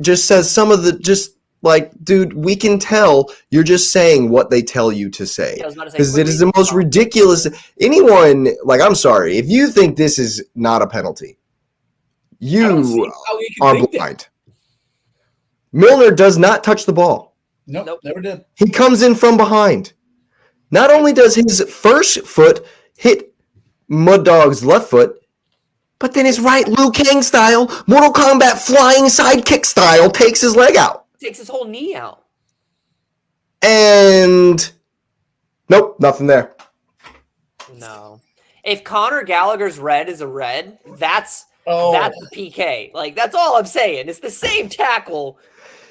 just says some of the just like, dude, we can tell you're just saying what they tell you to say because it is the most ridiculous. Anyone like, I'm sorry if you think this is not a penalty, you are blind. Milner does not touch the ball. Nope, never did. He comes in from behind. Not only does his first foot hit Mud Dog's left foot, but then his right Liu Kang style, Mortal Kombat flying sidekick style, takes his leg out. Takes his whole knee out. And nope, nothing there. No. If Conor Gallagher's red is a red, that's a PK. Like, that's all I'm saying. It's the same tackle.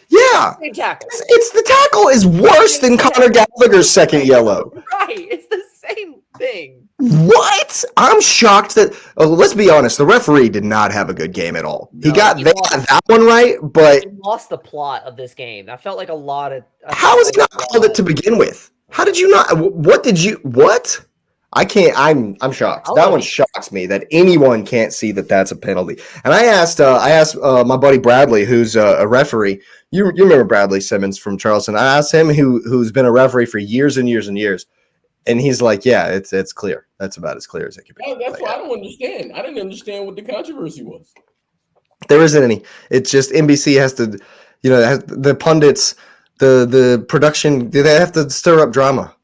Yeah. Same tackle. It's the tackle is worse than Conor Gallagher's second yellow. Right. It's the same thing. What? I'm shocked that. Let's be honest. The referee did not have a good game at all. They got that one right, but he lost the plot of this game. I felt like a lot of. How is he not called it to begin with? How did you not? What? I can't. I'm shocked. That one shocks me that anyone can't see that that's a penalty. And I asked my buddy Bradley, who's a referee. You remember Bradley Simmons from Charleston? I asked him who's been a referee for years and years and years, and he's like, yeah, it's clear. That's about as clear as it can be. No, that's what I don't understand. I didn't understand what the controversy was. There isn't any. It's just NBC has to, the pundits, the production, they have to stir up drama.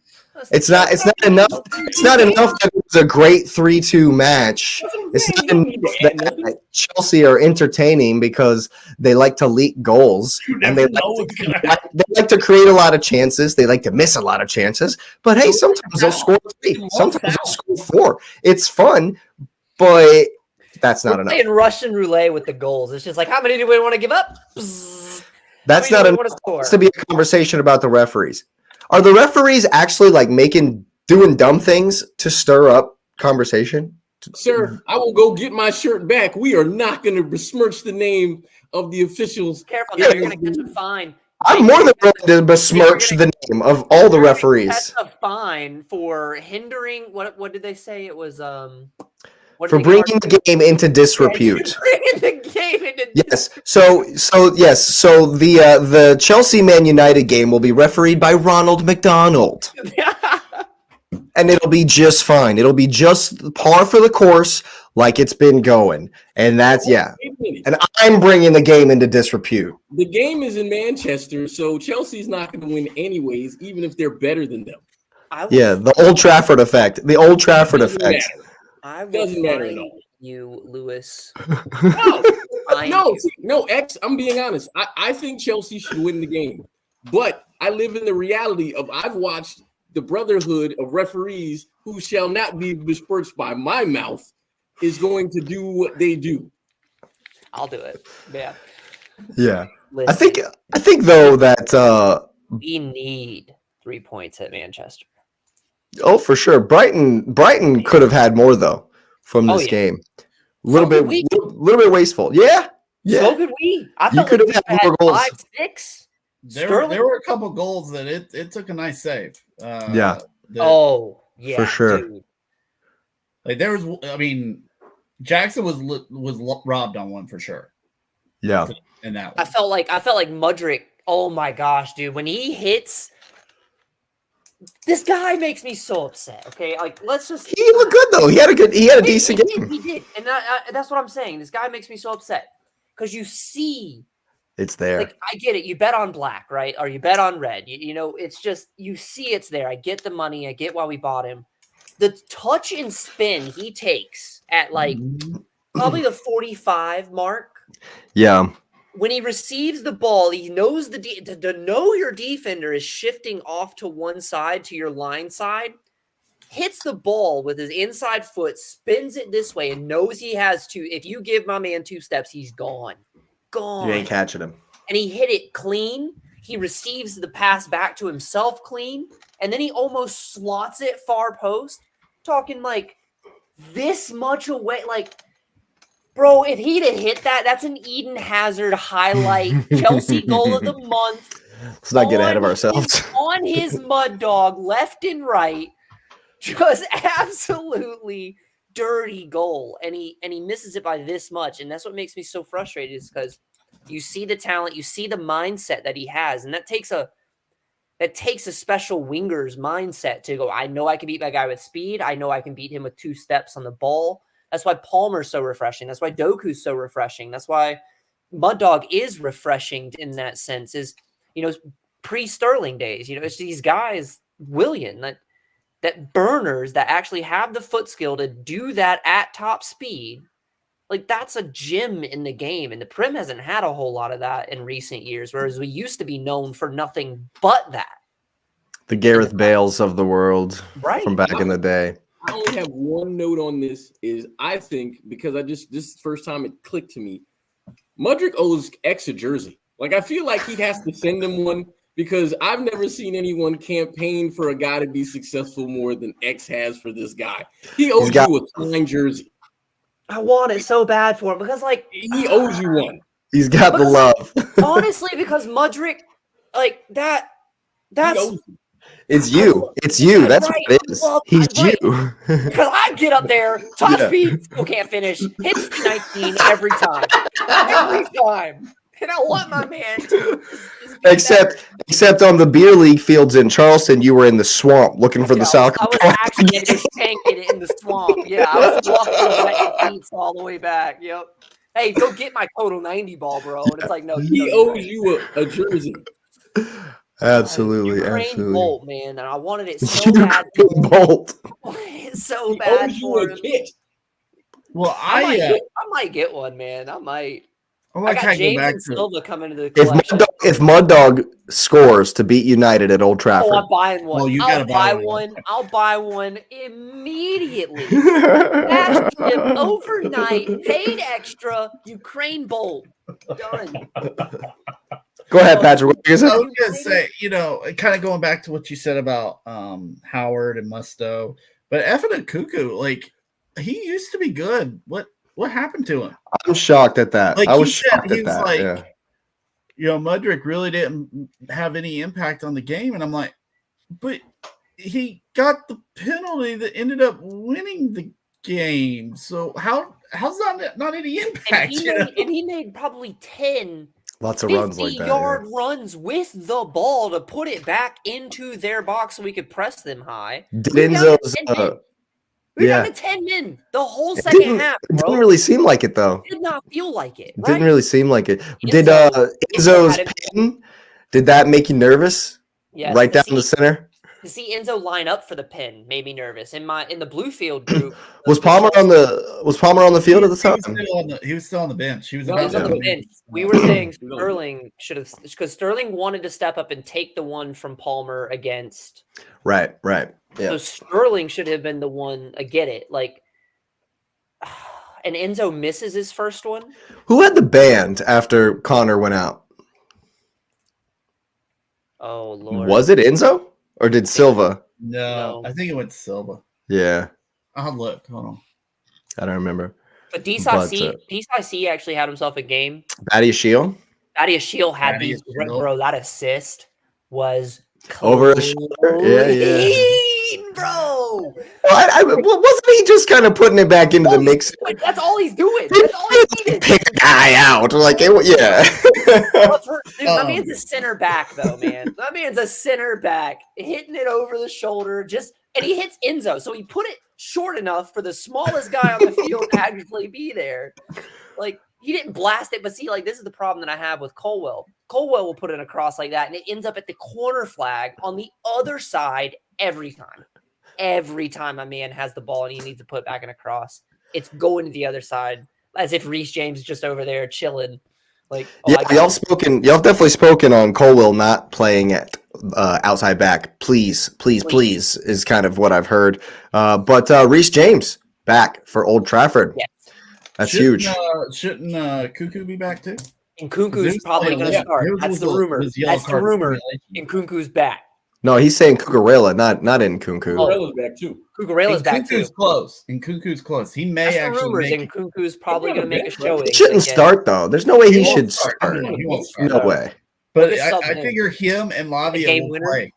It's not enough. It's not enough that it was a great 3-2 match. It's not enough that Chelsea are entertaining because they like to leak goals and they like to create a lot of chances. They like to miss a lot of chances. But hey, sometimes they'll score 3. Sometimes they'll score 4. It's fun, but that's not enough. Playing Russian roulette with the goals. It's just like, how many do we want to give up? That's not enough. It has to be a conversation about the referees. Are the referees actually like doing dumb things to stir up conversation? Sir, I will go get my shirt back. We are not going to besmirch the name of the officials. Careful, now you're going to catch a fine. I'm more than willing to besmirch the name of all the referees. Catch a fine for hindering. What did they say? It was for bringing the game into disrepute. Yes. So the Chelsea Man United game will be refereed by Ronald McDonald. And it'll be just fine. It'll be just par for the course like it's been going. And that's And I'm bringing the game into disrepute. The game is in Manchester, so Chelsea's not going to win anyways, even if they're better than them. The Old Trafford effect. The Old Trafford effect. I doesn't matter at all. You, Lewis. No, X, I'm being honest. I think Chelsea should win the game. But I live in the reality of I've watched the brotherhood of referees who shall not be besmirched by my mouth is going to do what they do. I'll do it. Yeah. Yeah. Listen, I think though that we need 3 points at Manchester. Oh, for sure. Brighton could have had more though from this game. A little bit wasteful. Yeah. So could we. I thought you could have had more goals. 5, 6. There were a couple goals that it took a nice save. Yeah. For sure. Dude. Like there was, Jackson was robbed on one for sure. Yeah. In that one. I felt like Mudryk. Oh my gosh, dude! When he hits, this guy makes me so upset. Okay, like let's just. He looked good though. He had a decent game. He did, and that's what I'm saying. This guy makes me so upset because you see. It's there. Like I get it. You bet on black, right? Or you bet on red. You know, it's just you see it's there. I get the money. I get why we bought him. The touch and spin he takes at like probably the 45 mark. Yeah. When he receives the ball, he knows to know your defender is shifting off to one side to your line side. hits the ball with his inside foot, spins it this way, and knows he has to. If you give my man 2 steps, he's gone. Gone. You ain't catching him. And he hit it clean. He receives the pass back to himself clean. And then he almost slots it far post. Talking like this much away. Like, bro, if he'd have hit that, that's an Eden Hazard highlight. Chelsea goal of the month. Let's not get ahead of ourselves. On his mud dog, left and right. Just absolutely dirty goal. And he misses it by this much. And that's what makes me so frustrated is because you see the talent, you see the mindset that he has. And that takes a special winger's mindset to go, I know I can beat that guy with speed. I know I can beat him with 2 steps on the ball. That's why Palmer's so refreshing. That's why Doku's so refreshing. That's why Mud Dog is refreshing in that sense is, pre-Sterling days. It's these guys, Willian, that burners that actually have the foot skill to do that at top speed. Like, that's a gem in the game. And the Prim hasn't had a whole lot of that in recent years, whereas we used to be known for nothing but that. The Gareth Bales of the world Right. from back in the day. I only have one note on this is I think because this is the first time it clicked to me, Mudryk owes X a jersey. Like, I feel like he has to send him one because I've never seen anyone campaign for a guy to be successful more than X has for this guy. He owes you a signed jersey. I want it so bad for him because, like, he owes you one. He's got the love. Honestly, because Mudryk, like, that's it's you. It's you. That's right. What it is. He's you. Because I get up there, top speed, still can't finish, hits 19 every time. Every time. And I want my man to except on the beer league fields in Charleston, you were in the swamp looking for the soccer. I was actually just tanking it in the swamp. Yeah, I was walking the wet beats all the way back. Yep. Hey, go get my total 90 ball, bro. And it's like, no, he owes you a jersey. Absolutely, absolutely. Bolt, man, and I wanted it so bad. Bolt. It's so bad for him. Well, I might get one, man. I might. I got James and Silva coming into the collection. If Mud Dog scores to beat United at Old Trafford, I'm buying one. Well, you I'll buy one. I'll buy one immediately. Cashed him overnight, paid extra. Ukraine Bolt. Done. Go ahead, Patrick. What are you I was gonna say, kind of going back to what you said about Howard and Musto, but Effin Cuckoo, like, he used to be good. What happened to him? I'm shocked at that. Like, I was shocked at that. Like, yeah. Mudryk really didn't have any impact on the game, and I'm like, but he got the penalty that ended up winning the game. So how's that not any impact? And he made probably 10 lots of runs like that. 50-yard runs with the ball to put it back into their box so we could press them high. We got to 10 men the whole second half, bro. It didn't really seem like it, though. It did not feel like it. Right? Didn't really seem like it. Did Enzo's pin, did that make you nervous? Yeah. Right down the center? To see Enzo line up for the pin made me nervous. In the Bluefield group, was Palmer on the field at the time? He was still on the bench. He was on the bench. We were saying Sterling should have, because Sterling wanted to step up and take the one from Palmer against. Right. Yeah. So Sterling should have been the one to get it. Like, and Enzo misses his first one. Who had the band after Connor went out? Oh Lord. Was it Enzo? Or did Silva? No, I think it went to Silva. Yeah. I'll look. Hold on. I don't remember. But DCIC actually had himself a game. Thaddeus Shield? Thaddeus Shield had these, bro. That assist was over a shoulder. Yeah. Bro. Wasn't he just kind of putting it back into the mix? That's all he's doing. That's all he needed. Pick a guy out. Like, yeah. Dude, my man's a center back, though, man. My man's a center back, hitting it over the shoulder, and he hits Enzo. So he put it short enough for the smallest guy on the field to actually be there. Like, he didn't blast it, but see, like, this is the problem that I have with Colwell. Colwell will put it across like that, and it ends up at the corner flag on the other side every time. Every time my man has the ball and he needs to put it back and across, it's going to the other side as if Reece James is just over there chilling. Like, Yeah, y'all have definitely spoken on Colwill not playing at outside back. Please is kind of what I've heard. But Reece James back for Old Trafford. Yes. That's huge. Shouldn't Cuckoo be back too? And Cuckoo's probably going to start. That's the rumor. That's the rumor. And Cuckoo's back. No, he's saying Cucurella, not in Kunku. Cucurella's back too. Cucurella's back too. Close. And Cuckoo's close. He may actually rumors, and Cuckoo's probably going to make a showing. He shouldn't start though. There's no way he should start. He won't start. No way. But I figure him and Lavia will play.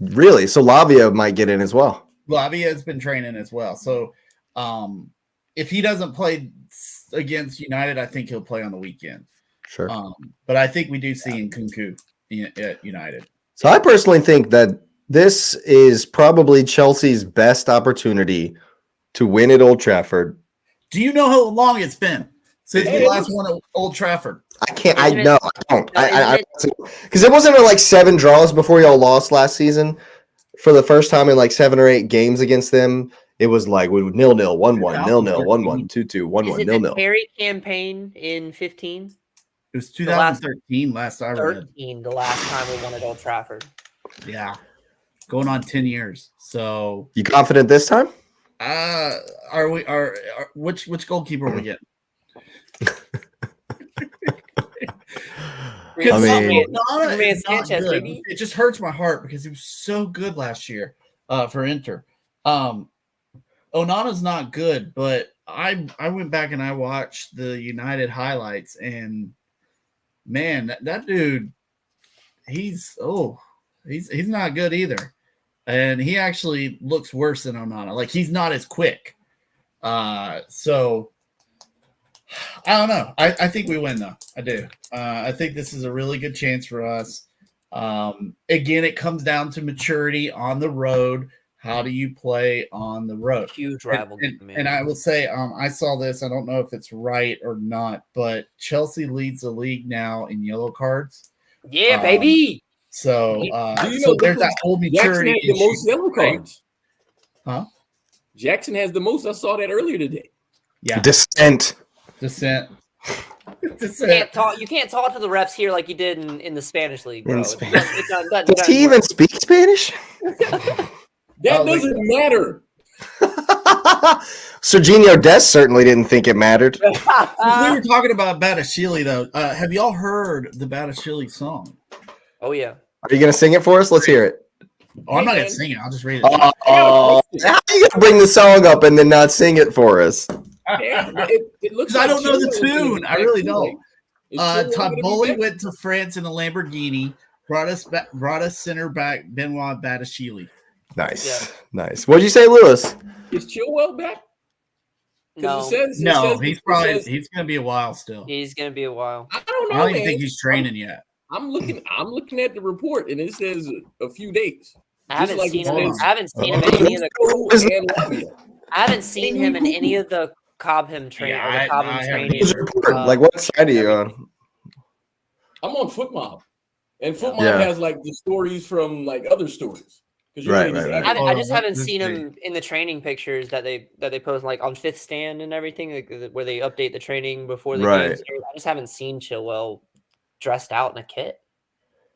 Really? So Lavia might get in as well. Lavia has been training as well. So if he doesn't play against United, I think he'll play on the weekend. Sure. But I think we do see Nkunku at United. So I personally think that this is probably Chelsea's best opportunity to win at Old Trafford. Do you know how long it's been since we last won at Old Trafford? I can't. I don't. Because it wasn't like 7 draws before y'all lost last season. For the first time in like 7 or 8 games against them, it was like 0-0, 1-1, 0-0, 1-1, 2-2, 1-1, 0-0. Is it the Terry campaign in 15? It was 2013 last I read. 13, the last time we won at Old Trafford. Yeah. Going on 10 years. So you confident this time? Which goalkeeper are we getting? Sanchez, baby. It just hurts my heart because he was so good last year for Inter. Onana's not good, but I went back and I watched the United highlights, and man, that dude, he's not good either. And he actually looks worse than Onana. Like, he's not as quick. So I don't know. I think we win, though. I do. I think this is a really good chance for us. Again, it comes down to maturity on the road. How do you play on the road? Huge rival. And I will say, I saw this. I don't know if it's right or not, but Chelsea leads the league now in yellow cards. Yeah, baby. Do you so know there's that whole maturity. Jackson has the most yellow cards. Huh? Jackson has the most. I saw that earlier today. Yeah. Dissent. You can't talk to the refs here like you did in the Spanish league, bro. Does he even speak Spanish? That doesn't matter. Serginho Dest certainly didn't think it mattered. We were talking about Batashili, though. Have y'all heard the Batashili song? Oh, yeah. Are you going to sing it for us? Let's hear it. Oh, I'm not going to sing it. I'll just read it. How are you going to bring the song up and then not sing it for us? It looks like I don't know the tune. I really don't. Like, Tomboli went to France in a Lamborghini, brought us center back Benoit Batashili. Nice. Nice. What'd you say, Lewis? Is Chilwell back? No. He's going to be a while still. He's going to be a while. I don't know. I don't even think he's training yet. I'm looking at the report, and it says a few days. I haven't seen him in any of the. I haven't seen him in any of the Cobham training. Like, what side are you on? I'm on FootMob, and FootMob has like the stories from like other stories. Right. I just haven't seen him in the training pictures that they post like on Fifth Stand and everything, like, where they update the training before the games. I just haven't seen Chilwell dressed out in a kit.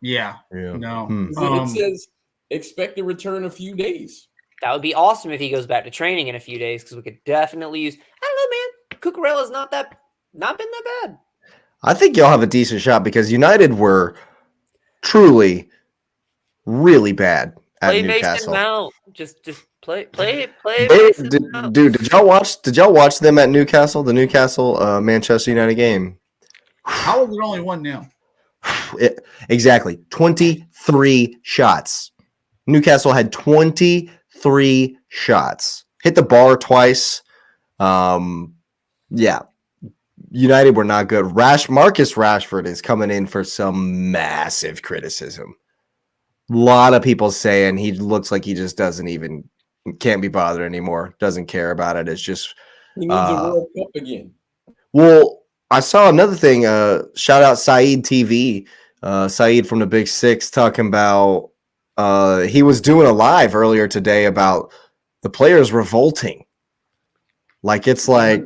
Yeah. No. It says expect to return a few days. That would be awesome if he goes back to training in a few days, because we could definitely use. I don't know, man. Cucurella's not been that bad. I think y'all have a decent shot because United were truly really bad at Newcastle. Mason Mount. Just play. Dude, did y'all watch them at Newcastle? The Newcastle Manchester United game. How is it only 1-0? Exactly. 23 shots. Newcastle had 23 shots. Hit the bar twice. Yeah. United were not good. Marcus Rashford is coming in for some massive criticism. A lot of people saying he looks like he just can't be bothered anymore. Doesn't care about it. It's just he needs a World Cup again. Well, I saw another thing. Shout out Saeed TV. Saeed from the Big Six talking about he was doing a live earlier today about the players revolting. Like, it's like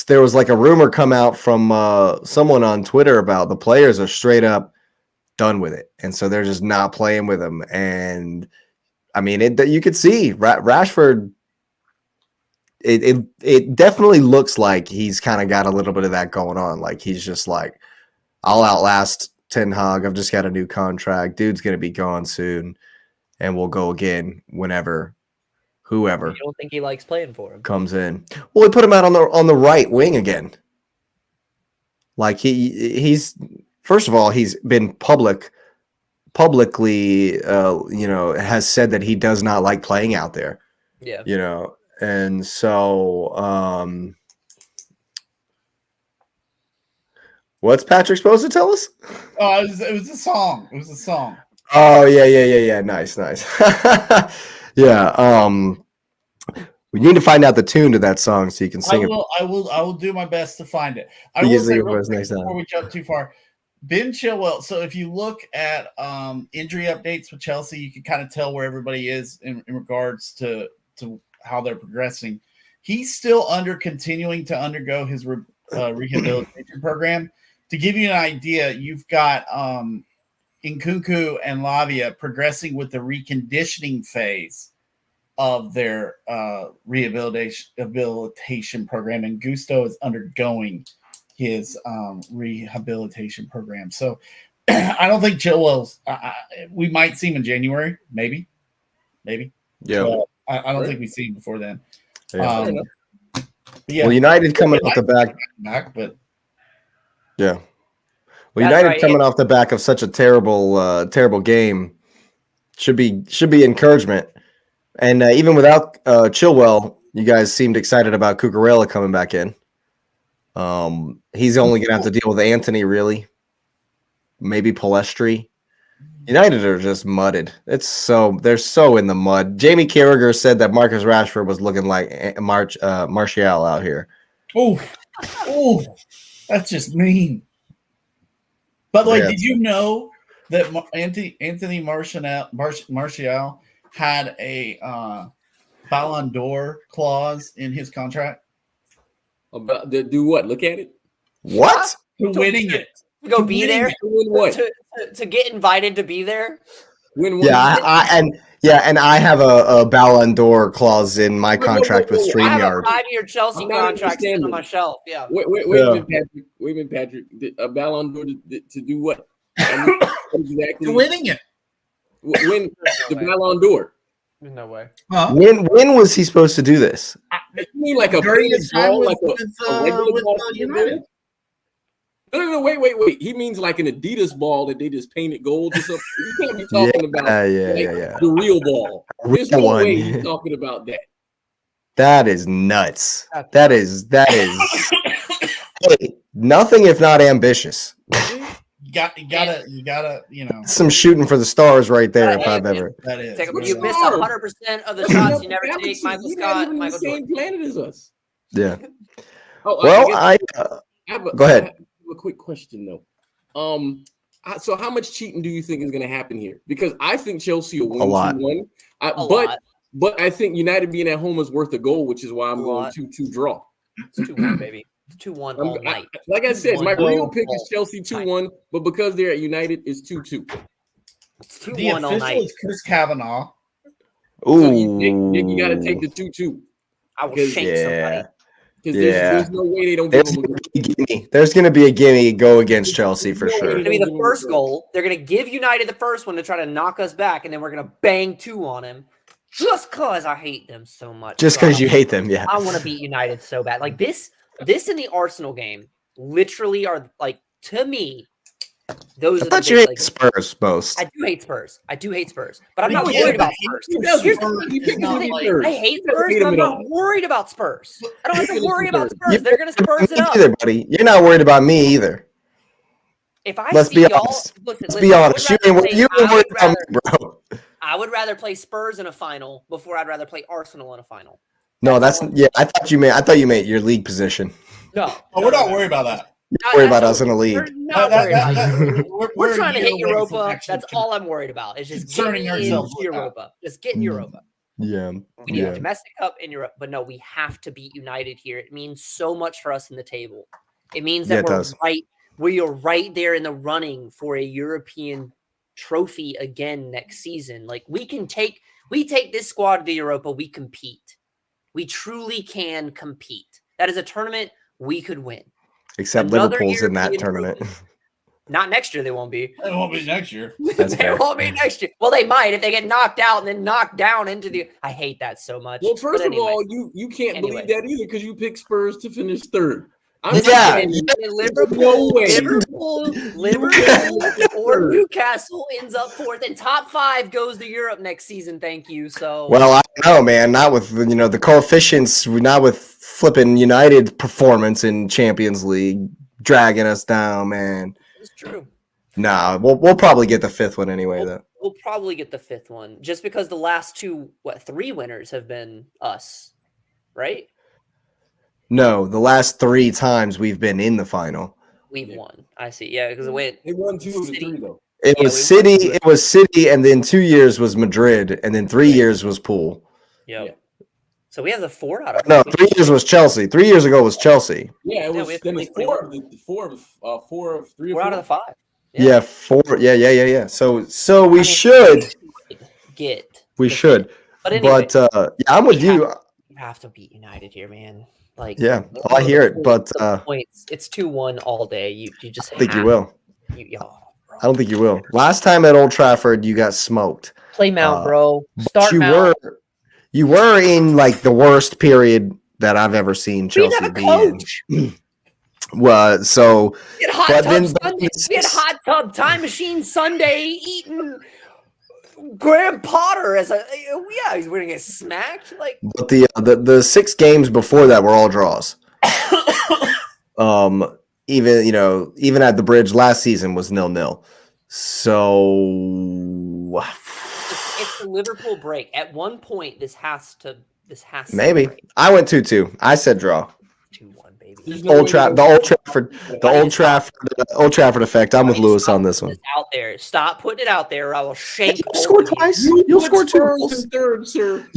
there was like a rumor come out from someone on Twitter about the players are straight up done with it, and so they're just not playing with him. And I mean, you could see Rashford. It definitely looks like he's kind of got a little bit of that going on. Like he's just like, I'll outlast Ten Hag. I've just got a new contract. Dude's gonna be gone soon, and we'll go again whenever whoever. You don't think he likes playing for him? Comes in. Well, we put him out on the right wing again. Like he's first of all, he's been publicly, has said that he does not like playing out there. Yeah. And so what's Patrick supposed to tell us? Oh, it was a song. It was a song. Oh, yeah. Nice. Yeah. We need to find out the tune to that song so you can sing it. I will do my best to find it. I will say real quick before we jump too far. Ben Chilwell. So if you look at injury updates with Chelsea, you can kind of tell where everybody is in regards to how they're progressing. He's still continuing to undergo his rehabilitation program. To give you an idea, you've got Nkunku and Lavia progressing with the reconditioning phase of their rehabilitation program, and Gusto is undergoing his rehabilitation program. So I don't think Chilwell's we might see him in January, maybe. Yeah. But I don't think we see him before then. Yeah. Yeah. Well, United coming off the back, but yeah. Well, United coming off the back of such a terrible game should be encouragement. And even without Chilwell, you guys seemed excited about Cucurella coming back in. He's only going to have to deal with Antony, really. Maybe Palestri. United are just mudded. They're so in the mud. Jamie Carragher said that Marcus Rashford was looking like Martial out here. Oh, that's just mean. By the way, did you know that Anthony Martial had a Ballon d'Or clause in his contract? About do what? Look at it. What? To winning it. Go be there. To win what? To get invited to be there. Win what? Yeah, and I have a Ballon d'Or clause in my contract with StreamYard. I have a 5-year Chelsea contract sitting on my shelf. Yeah. Wait a minute, Patrick. A Ballon d'Or to do what? Exactly. To winning it. Win the Ballon d'Or. There's no way. Huh? When was he supposed to do this? You mean like a During painted his time ball, with, like a regular ball? United. No, wait. He means like an Adidas ball that they just painted gold or something. You can't be talking about the real ball. There's no way he's talking about that. That is nuts. That is hey, nothing if not ambitious. You gotta, Some shooting for the stars right there. If I've ever. That is. You miss 100% of the shots you never take. Michael Scott, Michael the same planet as us. Yeah. Well, go ahead. A quick question though. So how much cheating do you think is going to happen here? Because I think Chelsea will win 2-1. But I think United being at home is worth a goal, which is why I'm going 2-2 draw. It's 2-1, baby. It's 2-1 all night. Like I said, my real pick is Chelsea 2-1, but because they're at United, it's 2-2. It's 2-1 all night. Is Chris Kavanagh. Ooh. So you got to take the 2-2. I will shank somebody. Because there's no way they don't give them a goal. There's going to be a gimme go against Chelsea for sure. It's going to be the first goal. They're going to give United the first one to try to knock us back, and then we're going to bang 2 on him just because I hate them so much. Just because you hate them, yeah. I want to beat United so bad. Like this and the Arsenal game literally are, like, to me, those I are thought the you big, hate Spurs most. I do hate Spurs. But I'm not worried about Spurs. I hate Spurs, but I'm not worried about Spurs. I don't have to worry about Spurs. They're going to Spurs it up. Either, buddy. You're not worried about me either. If I Let's see be y'all, honest. Let's be honest. You ain't worried about me, bro. I would rather play Spurs in a final before I'd rather play Arsenal in a final. No, I thought you meant your league position. No, we're not worried about that. You're worried about us in the league. We're trying to hit Europa. That's all I'm worried about. It's just getting into Europa. Just getting Europa. Yeah. We need a domestic cup in Europe, but no, we have to beat United here. It means so much for us in the table. It means that we are right there in the running for a European trophy again next season. Like we take this squad to Europa, we compete. We truly can compete. That is a tournament we could win. Except Liverpool's in that tournament. Not next year, they won't be. It won't be next year. They won't be next year. Well, they might if they get knocked out and then knocked down into the. I hate that so much. Well, first of all, you can't believe that either because you picked Spurs to finish third. Liverpool or Newcastle ends up fourth, and top 5 goes to Europe next season. Thank you. So well, I know, man. Not with the coefficients. Not with flipping United performance in Champions League dragging us down, man. It's true. Nah, we'll probably get the 5th one anyway, though. We'll probably get the 5th one just because the last 3 winners have been us, right? No, the last 3 times we've been in the final. We've won. I see. Yeah, because it won 2 of the 3 though. It was City, and then 2 years was Madrid, and then 3 years was Pool. Yep. Yeah. So we have the 4 out of 5. No, 3 years was Chelsea. 3 years ago was Chelsea. Yeah, it was. Then it's 4 of 3 or 4 out of the 5. Yeah, 4. Yeah. So we should get. We should. But anyway, I'm with you. You have to beat United here, man. Like, yeah, I hear it, but points. It's 2-1 all day. You just. I think you will. I don't think you will. Last time at Old Trafford, you got smoked. Play Mount, bro. Start Mount. You were in like the worst period that I've ever seen Chelsea be in. Well, so we had hot tub time machine Sunday eating Graham Potter as he's going to get smacked. Like, but the 6 games before that were all draws. Even at the Bridge last season was 0-0. So it's the Liverpool break. At one point, this has to maybe break. I went 2-2. I said draw. 2-1, baby. The Old Trafford effect. I'm with Lewis on this one. Out there, stop putting it out there, or I will shake. You score twice. You'll score 2 goals. Third, sir.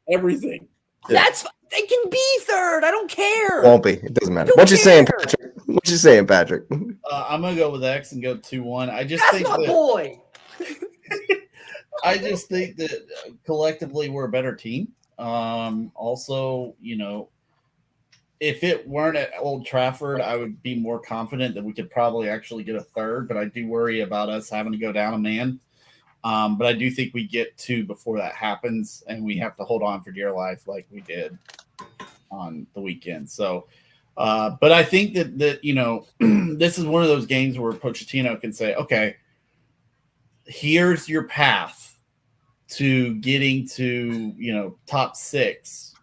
Everything. Yeah. They can be third. I don't care. Won't be. It doesn't matter. What you saying, Patrick? What you saying, Patrick? I'm gonna go with X and go 2-1. That's my boy. I just think that collectively we're a better team. Also, if it weren't at Old Trafford, I would be more confident that we could probably actually get a third, but I do worry about us having to go down a man. But I do think we get 2 before that happens, and we have to hold on for dear life like we did on the weekend. So, but I think that this is one of those games where Pochettino can say, okay, here's your path to getting to, top 6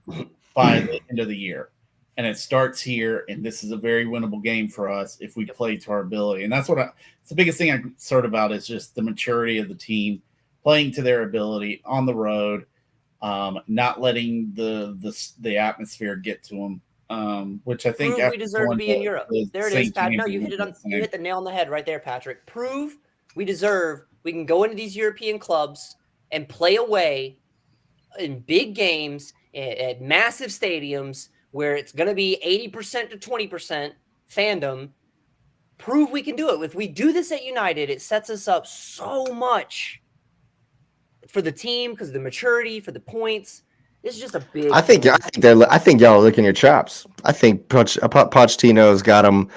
by the end of the year. And it starts here, and this is a very winnable game for us if we play to our ability. And that's it's the biggest thing I'm concerned about is just the maturity of the team, playing to their ability on the road, not letting the atmosphere get to them, which I think we deserve to be in Europe. There it is, Pat. No, you hit the nail on the head right there, Patrick. Prove we can go into these European clubs and play away in big games at massive stadiums where it's going to be 80% to 20% fandom. Prove we can do it. If we do this at United, it sets us up so much for the team because of the maturity, for the points. It's just a big. I think y'all are licking your chops. I think Pochettino's got him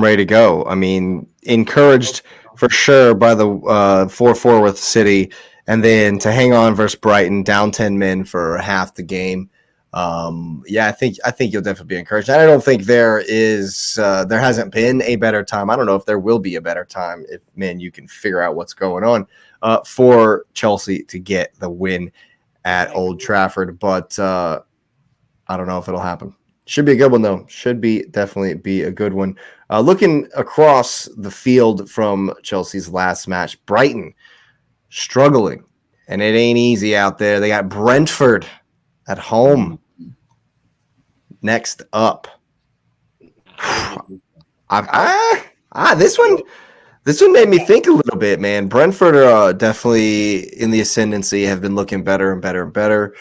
ready to go. I mean, encouraged for sure by the 4-4 with City, and then to hang on versus Brighton, down 10 men for half the game. I think you'll definitely be encouraged. I don't think there hasn't been a better time. I don't know if there will be a better time if you can figure out what's going on for Chelsea to get the win at Old Trafford, but I don't know if it'll happen. Should be a good one though. Definitely be a good one. Looking across the field from Chelsea's last match, Brighton struggling, and it ain't easy out there. They got Brentford at home. Next up, this one This one made me think a little bit, man. Brentford are definitely in the ascendancy, have been looking better and better and better.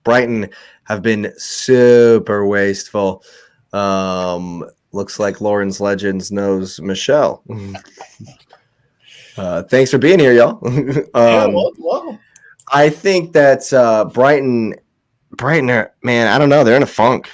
Brighton have been super wasteful. Looks like Lauren's Legends knows Michelle. Thanks for being here, y'all. Welcome. I think that Brighton are, man, I don't know. They're in a funk.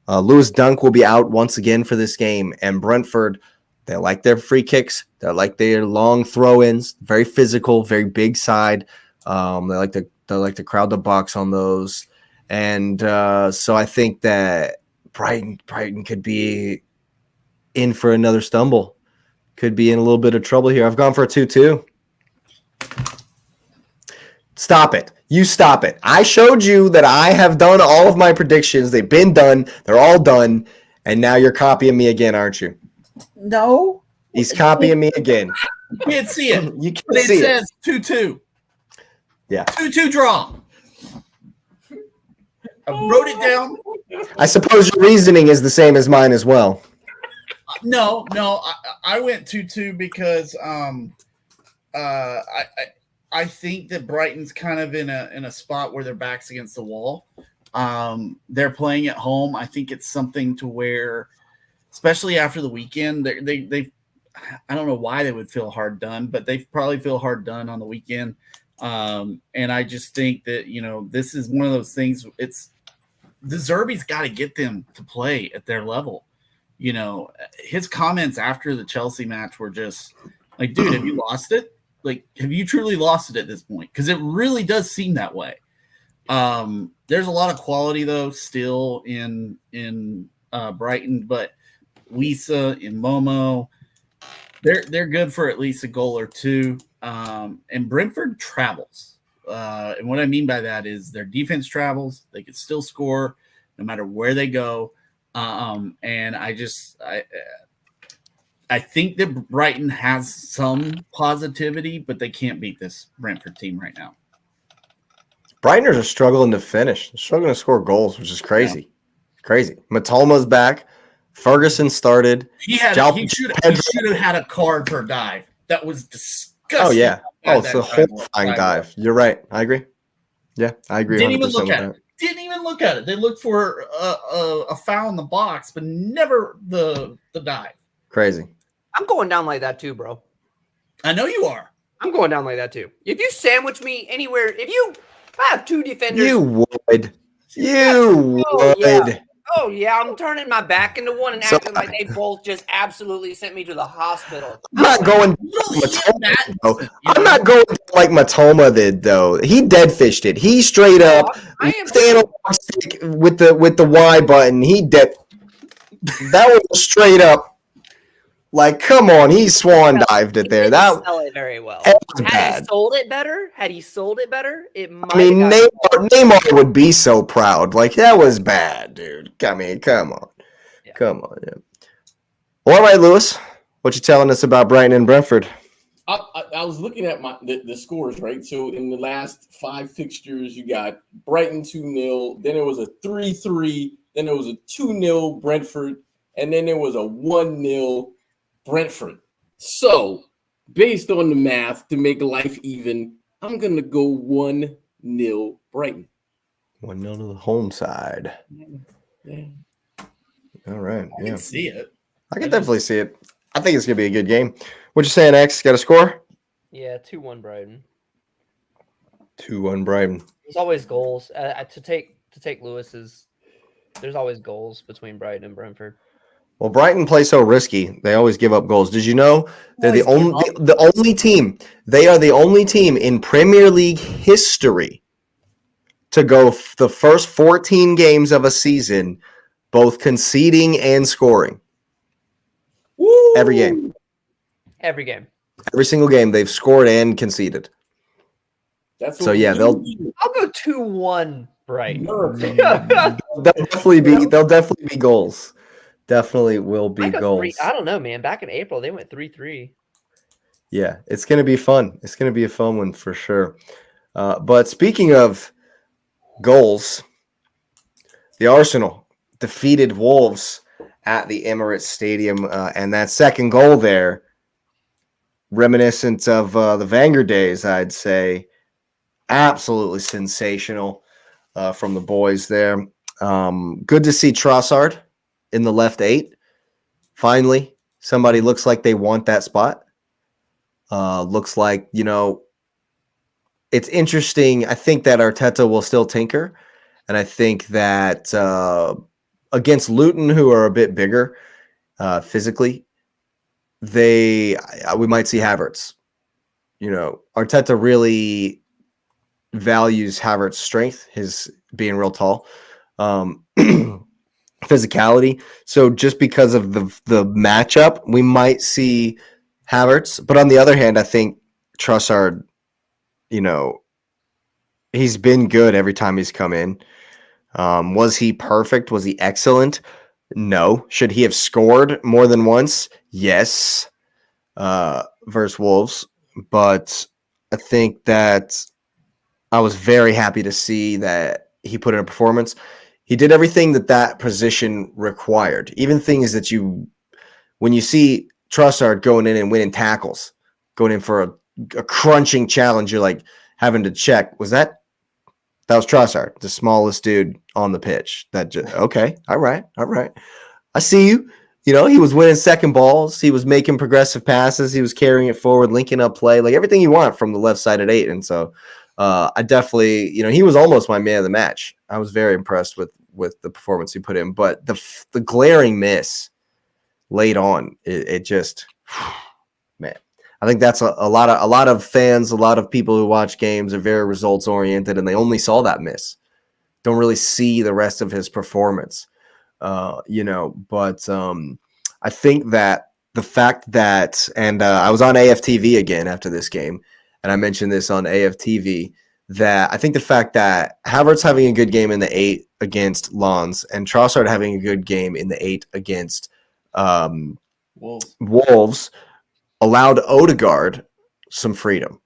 Lewis Dunk will be out once again for this game, and Brentford, they like their free kicks. They like their long throw-ins, very physical, very big side. They like to crowd the box on those, and so I think that Brighton could be in for another stumble. Could be in a little bit of trouble here. I've gone for a 2-2. Stop it. You stop it. I showed you that I have done all of my predictions. They've been done. They're all done. And now you're copying me again, aren't you? No. He's copying me again. You can't see it. You can't But it see says 2-2. Yeah. 2-2 draw. I wrote it down. I suppose your reasoning is the same as mine as well. No. I went 2-2 because I think that Brighton's kind of in a spot where their back's against the wall. They're playing at home. I think it's something to where, especially after the weekend, they I don't know why they would feel hard done, but they probably feel hard done on the weekend. And I just think that, this is one of those things. It's the Zerbi's got to get them to play at their level. His comments after the Chelsea match were just like, dude, have you lost it? Like, have you truly lost it at this point? Because it really does seem that way. There's a lot of quality, though, still in Brighton, but Wissa and Momo, they're good for at least a goal or two. And Brentford travels. And what I mean by that is their defense travels. They can still score no matter where they go. And I think that Brighton has some positivity, but they can't beat this Brentford team right now. Brightoners are struggling to finish, struggling to score goals, which is crazy. Yeah. Crazy. Matulma's back. Ferguson started. He should have had a card for a dive. That was disgusting. Oh, yeah. Oh, it's a horrifying dive. You're right. I agree. Yeah, I agree. Didn't even look at it. Didn't even look at it. They looked for a foul in the box, but never the dive. Crazy. I'm going down like that too, bro. I know you are. I'm going down like that too. If you sandwich me anywhere, if I have two defenders. You would. You would. Yeah. Oh, yeah. I'm turning my back into one and acting like they both just absolutely sent me to the hospital. I'm not going I'm not going like Matoma did, though. He dead fished it. He straight up stand on stick with the Y button. He dead. That was straight up. Like, come on, he swan dived it there. That sell it very well. Had he sold it better, it might. I mean, Neymar would be so proud. Like, that was bad, dude. I mean, come on, come on. Yeah. Well, all right, Lewis, what you telling us about Brighton and Brentford? I was looking at the scores, right? So in the last 5 fixtures, you got Brighton 2-0, then it was a 3-3, then it was a 2-0 Brentford, and then there was a 1-0 Brentford. So, based on the math, to make life even, I'm going to go 1-0 Brighton. 1-0 to the home side. Yeah. All right. I can see it. I can definitely see it. I think it's going to be a good game. What you saying, X? Got a score? Yeah, 2-1 Brighton. 2-1 Brighton. There's always goals. To take Lewis's, there's always goals between Brighton and Brentford. Well, Brighton plays so risky. They always give up goals. Did you know they're the only team? They are the only team in Premier League history to go the first 14 games of a season, both conceding and scoring. Woo! Every game. Every single game they've scored and conceded. That's so yeah, I'll go 2-1 Brighton. They'll definitely be goals. Definitely will be goals. I don't know, man. Back in April, they went 3-3. Yeah, it's going to be fun. It's going to be a fun one for sure. But speaking of goals, the Arsenal defeated Wolves at the Emirates Stadium, and that second goal there, reminiscent of the Wenger days, I'd say. Absolutely sensational from the boys there. Good to see Trossard in the left 8. Finally, somebody looks like they want that spot. Looks like, it's interesting. I think that Arteta will still tinker. And I think that against Luton, who are a bit bigger physically, we might see Havertz. Arteta really values Havertz's strength, his being real tall, physicality. So just because of the matchup, we might see Havertz. But on the other hand, I think Trossard, he's been good every time he's come in. Was he perfect? Was he excellent? No. Should he have scored more than once? Yes. Versus Wolves. But I think that I was very happy to see that he put in a performance. He did everything that position required. Even things that when you see Trossard going in and winning tackles, going in for a crunching challenge, you're like having to check, that was Trossard, the smallest dude on the pitch. Okay, all right. I see you. He was winning second balls. He was making progressive passes. He was carrying it forward, linking up play, like everything you want from the left side at 8. And so I definitely, he was almost my man of the match. I was very impressed with the performance he put in. But the glaring miss late on, it just, man. I think that's a lot of fans, a lot of people who watch games are very results oriented, and they only saw that miss. Don't really see the rest of his performance. But I think that the fact that, and I was on AFTV again after this game, and I mentioned this on AFTV, that I think the fact that Havertz having a good game in the 8 against Lens and Trossard having a good game in the 8 against Wolves allowed Odegaard some freedom.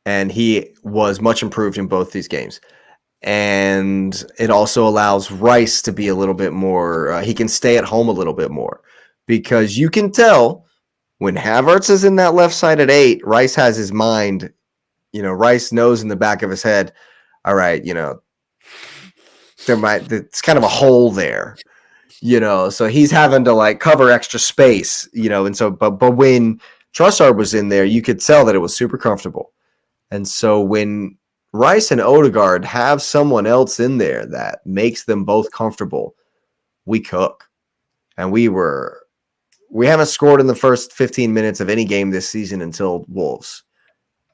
And he was much improved in both these games. And it also allows Rice to be a little bit more, he can stay at home a little bit more. Because you can tell when Havertz is in that left side at 8, Rice has his mind, Rice knows in the back of his head, all right, it's kind of a hole there, so he's having to cover extra space, and so, but when Trossard was in there, you could tell that it was super comfortable. And so when Rice and Odegaard have someone else in there that makes them both comfortable, we cook. And we haven't scored in the first 15 minutes of any game this season until Wolves.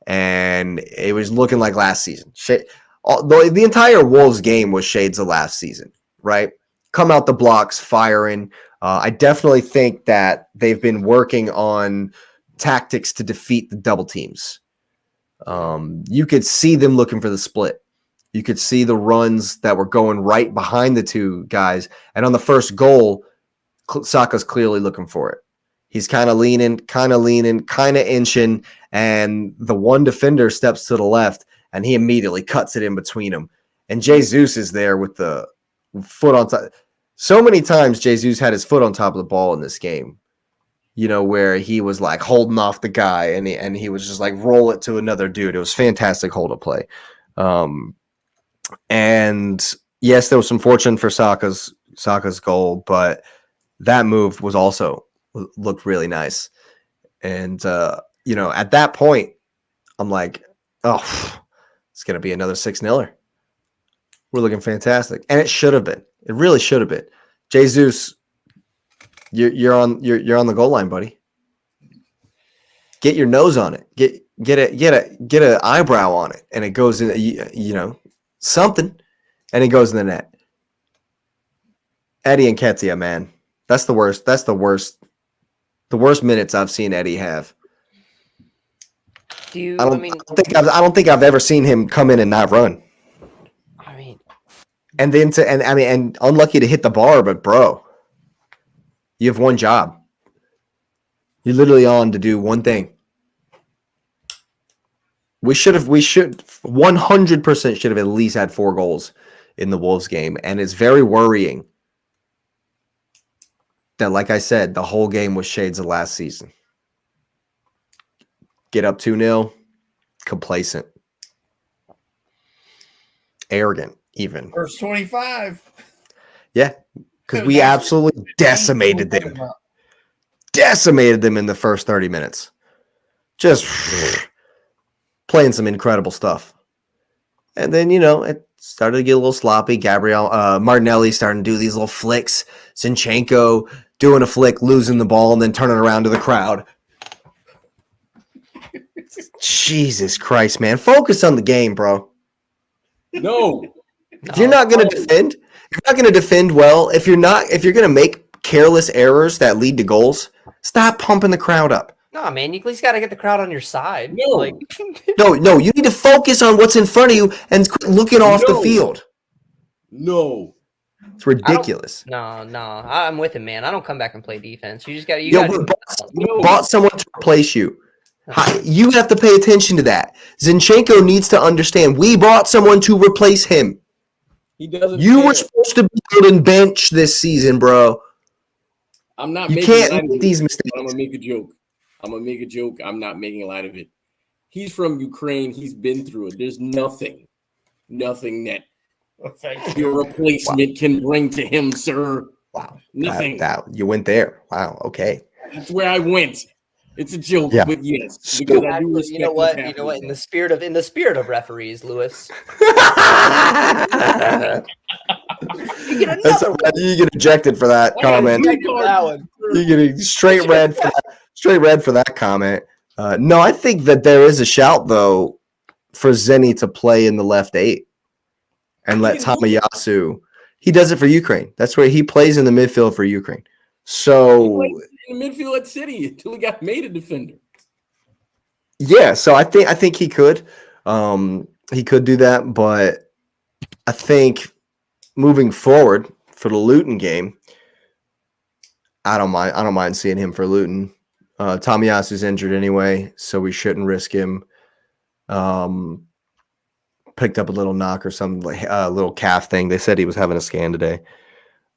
And it was looking like last season. The entire Wolves game was shades of last season, right? Come out the blocks, firing. I definitely think that they've been working on tactics to defeat the double teams. You could see them looking for the split. You could see the runs that were going right behind the two guys. And on the first goal, Saka's clearly looking for it. He's kind of leaning, kind of inching, and the one defender steps to the left, and he immediately cuts it in between them. And Jesus is there with the foot on top. So many times Jesus had his foot on top of the ball in this game, where he was holding off the guy, and he was just roll it to another dude. It was fantastic hold up play. And yes, there was some fortune for Saka's goal, but that move was also looked really nice. And, at that point, I'm like, oh, it's going to be another 6-0. We're looking fantastic. And it should have been. It really should have been. Jesus, you're on the goal line, buddy. Get your nose on it. Get an eyebrow on it, and it goes in, something, and it goes in the net. Eddie Nketiah, man. That's the worst. That's the worst. The worst minutes I've seen Eddie have. I don't think I've ever seen him come in and not run. And unlucky to hit the bar, but bro, you have one job. You're literally on to do one thing. We should 100% should have at least had 4 goals in the Wolves game, and it's very worrying that, like I said, the whole game was shades of last season. Get up 2-0, complacent, arrogant, even. First 25. Yeah, because we absolutely decimated them. Decimated them in the first 30 minutes. Just playing some incredible stuff. And then, it started to get a little sloppy. Martinelli starting to do these little flicks. Zinchenko doing a flick, losing the ball, and then turning around to the crowd. Jesus Christ, man. Focus on the game, bro. No. If you're not going to defend, you're not going to defend well. If you're going to make careless errors that lead to goals, stop pumping the crowd up. No, man, you at least got to get the crowd on your side. No. No, you need to focus on what's in front of you and quit looking off the field. No. It's ridiculous. No, I'm with him, man. I don't come back and play defense. You just got to. We bought someone to replace you. You have to pay attention to that. Zinchenko needs to understand we brought someone to replace him. He doesn't. You were supposed to be building bench this season, bro. I'm not. You can't make these mistakes. I'm gonna make a joke. I'm not making light of it. He's from Ukraine. He's been through it. There's nothing that your replacement can bring to him, sir. Wow. Nothing. You went there. Wow. Okay. That's where I went. It's a joke, but yes. Because you know what? In the spirit of referees, Lewis. You get ejected for that comment. You get straight red for that comment. No, I think that there is a shout though for Zenny to play in the left 8 and let Tamayasu. He does it for Ukraine. That's where he plays in the midfield for Ukraine. So in the midfield at City until he got made a defender. Yeah, so I think he could. He could do that, but I think moving forward for the Luton game, I don't mind seeing him for Luton. Tomiyasu's injured anyway, so we shouldn't risk him. Picked up a little knock or something, like a little calf thing. They said he was having a scan today.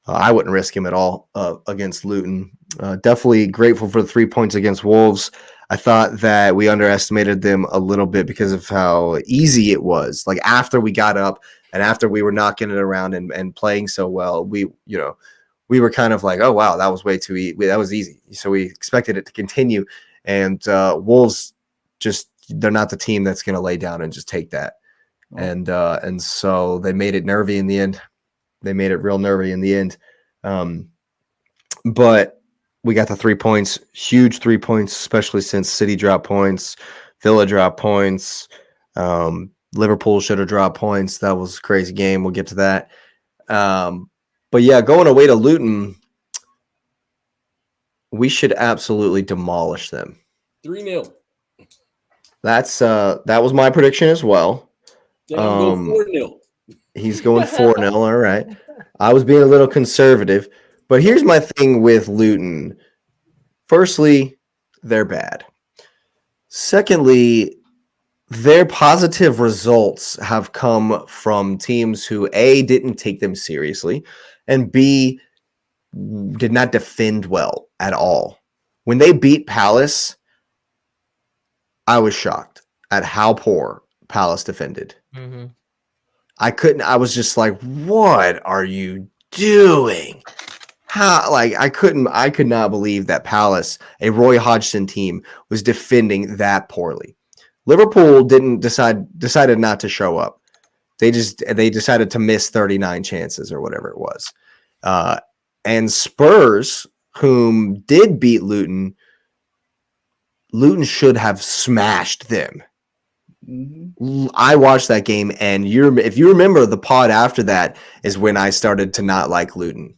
I wouldn't risk him at all against Luton. Definitely grateful for the 3 points against Wolves. I thought that we underestimated them a little bit because of how easy it was. Like after we got up and after we were knocking it around and playing so well, we were kind of like, oh wow, that was way too easy. That was easy. So we expected it to continue. And Wolves they're not the team that's going to lay down and just take that. Oh. And so they made it nervy in the end. They made it real nervy in the end. But we got the 3 points, huge 3 points, especially since City dropped points, Villa dropped points. Liverpool should have dropped points. That was a crazy game. We'll get to that. But yeah, going away to Luton, we should absolutely demolish them. 3-0. That was my prediction as well. Then I'm going 4-0. He's going 4-0. All right. I was being a little conservative, but here's my thing with Luton. Firstly, they're bad. Secondly, their positive results have come from teams who A, didn't take them seriously, and B, did not defend well at all. When they beat Palace, I was shocked at how poor Palace defended. Mm-hmm. I was just like, what are you doing? I could not believe that Palace, a Roy Hodgson team, was defending that poorly. Liverpool decided not to show up. They decided to miss 39 chances or whatever it was. And Spurs, whom did beat Luton should have smashed them. Mm-hmm. I watched that game, and if you remember, the pod after that is when I started to not like Luton.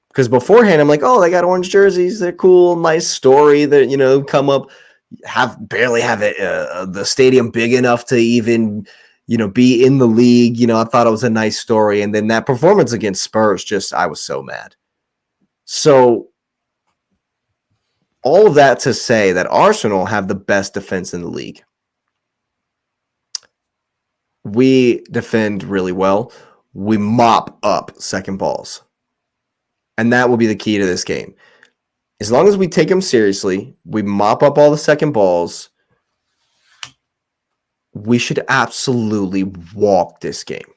Because beforehand, I'm like, oh, they got orange jerseys. They're cool. Nice story that, come up, barely have the stadium big enough to even, be in the league. I thought it was a nice story. And then that performance against Spurs, I was so mad. So all of that to say that Arsenal have the best defense in the league. We defend really well. We mop up second balls. And that will be the key to this game. As long as we take them seriously, we mop up all the second balls, we should absolutely walk this game.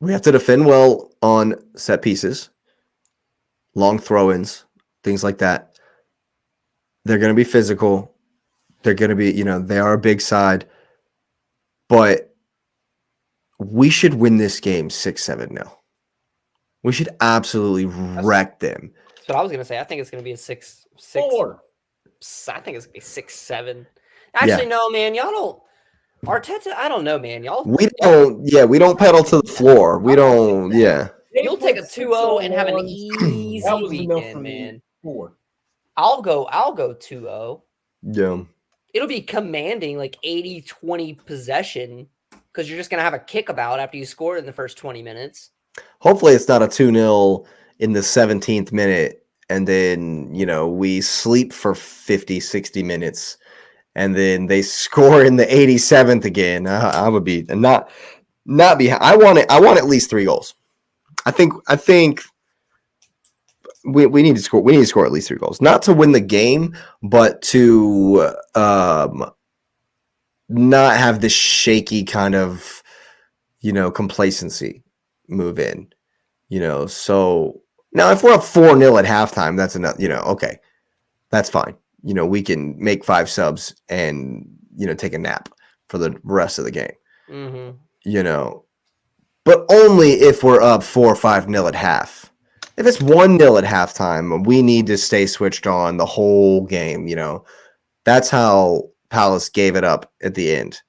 We have to defend well on set pieces, long throw-ins, things like that. They're going to be physical. They're going to be, they are a big side. But we should win this game 6-7-0. We should absolutely wreck them. That's what I was going to say. I think it's going to be a 6-4. I think it's going to be 6-7. Actually, no, man. Y'all don't. Arteta, I don't know, man. We don't pedal to the floor. We don't, You'll take a 2-0 and have an easy weekend, man. 4. I'll go 2-0. Yeah. It'll be commanding, like 80-20 possession, because you're just going to have a kickabout after you score in the first 20 minutes. Hopefully it's not a 2-0 in the 17th minute, and then, we sleep for 50, 60 minutes, and then they score in the 87th again. I would be not behind. I want at least 3 goals. I think we need to score. We need to score at least 3 goals, not to win the game, but to not have this shaky kind of complacency move in. So now if we're up 4-0 at halftime, that's enough. Okay, that's fine. We can make 5 subs and take a nap for the rest of the game. Mm-hmm. But only if we're up 4 or 5-0 at half. If it's 1-0 at halftime, we need to stay switched on the whole game. That's how Palace gave it up at the end.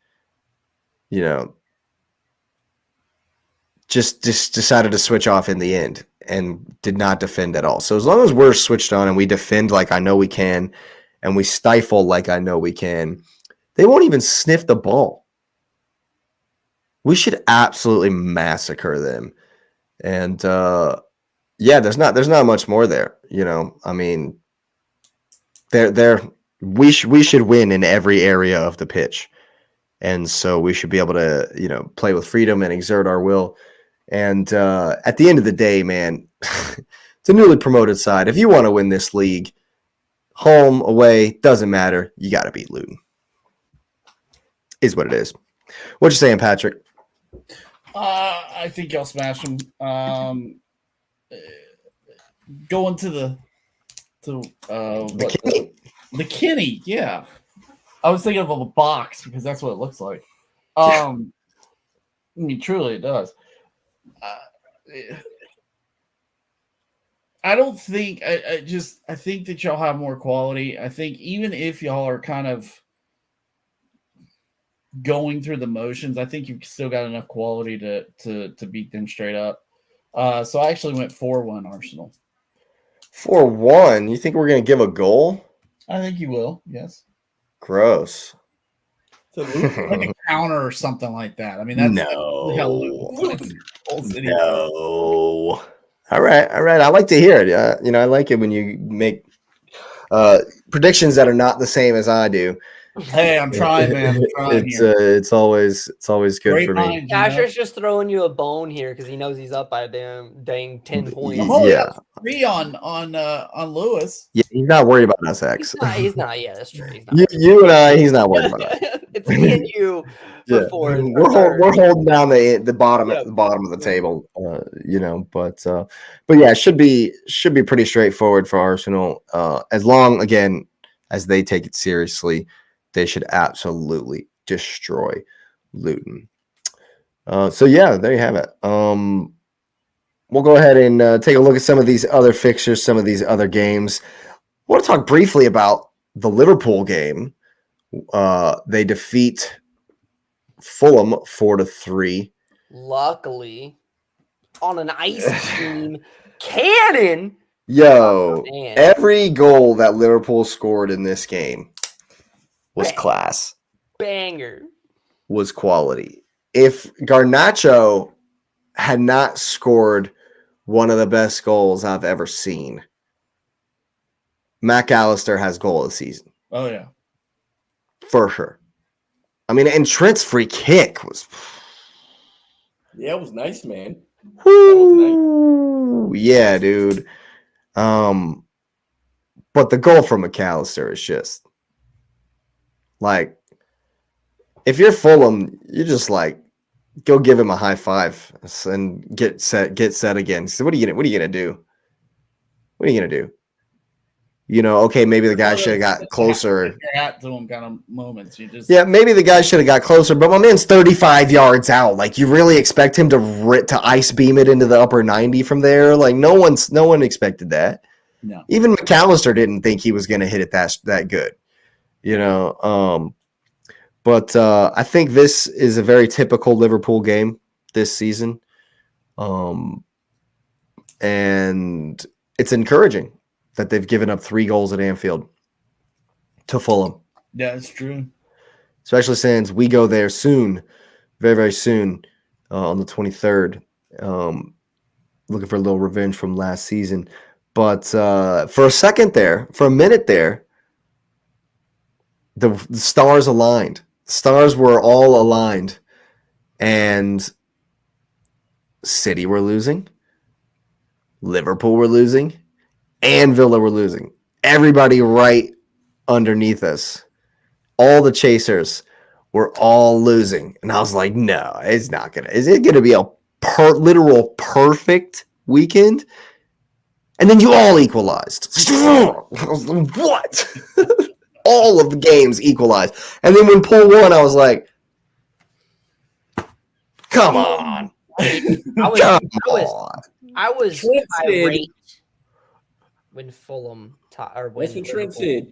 Just decided to switch off in the end and did not defend at all. So as long as we're switched on and we defend like I know we can, and we stifle like I know we can, they won't even sniff the ball. We should absolutely massacre them. And there's not much more there. I mean, we should win in every area of the pitch. And so we should be able to, play with freedom and exert our will. And at the end of the day, man, it's a newly promoted side. If you want to win this league, home, away, doesn't matter. You got to beat Luton. Is what it is. What you saying, Patrick? I think y'all smash them. Going to the Kenny. The Kenny, yeah. I was thinking of a box because that's what it looks like. I mean, truly, it does. I don't think. I think that y'all have more quality. I think even if y'all are kind of going through the motions, I think you've still got enough quality to beat them straight up. So I actually went 4-1 Arsenal. 4-1? You think we're going to give a goal? I think you will, yes. Gross. Like a counter or something like that. I mean, that's no. No. All right. I like to hear it. I like it when you make predictions that are not the same as I do. Hey, I'm trying, man. It's always good Great for mind, me. Casher's just throwing you a bone here because he knows he's up by a dang 10 points. Yeah. 3 on Lewis. Yeah, he's not worried about us, X. He's not. Yeah, that's true. You and I, he's not worried about us. It's me and you. Yeah. We're holding down the bottom at the bottom of the table, but yeah, it should be pretty straightforward for Arsenal. As long again as they take it seriously, they should absolutely destroy Luton. So yeah, there you have it. We'll go ahead and take a look at some of these other fixtures, some of these other games. I want to talk briefly about the Liverpool game. They defeat Fulham 4-3. Luckily, on an ice cream cannon. Yo, every goal that Liverpool scored in this game was class. Banger. Was quality. If Garnacho had not scored one of the best goals I've ever seen, McAllister has goal of the season. Oh, yeah. For sure. I mean, and Trent's free kick was... Yeah, it was nice, man. Woo! Yeah, dude. But the goal from McAllister is just like, if you're Fulham, you just like go give him a high five and get set again. So what are you gonna do? What are you gonna do? Okay, maybe the guy should have got closer. Hat to him kind of moments. Yeah, maybe the guy should have got closer, but my man's 35 yards out. Like, you really expect him to ice beam it into the upper 90 from there? Like, no one expected that. No. Even McAllister didn't think he was going to hit it that good. But I think this is a very typical Liverpool game this season. And it's encouraging that they've given up 3 goals at Anfield to Fulham. Yeah, it's true. Especially since we go there soon, very, very soon, on the 23rd. Looking for a little revenge from last season. But for a minute there, the stars aligned. The stars were all aligned. And City were losing. Liverpool were losing. And Villa were losing. Everybody right underneath us. All the chasers were all losing. And I was like, no, it's not going to. Is it going to be a literal perfect weekend? And then you all equalized. What? All of the games equalized. And then when Pool won, I was like, come on. I was irate when Fulham That's what Trent said.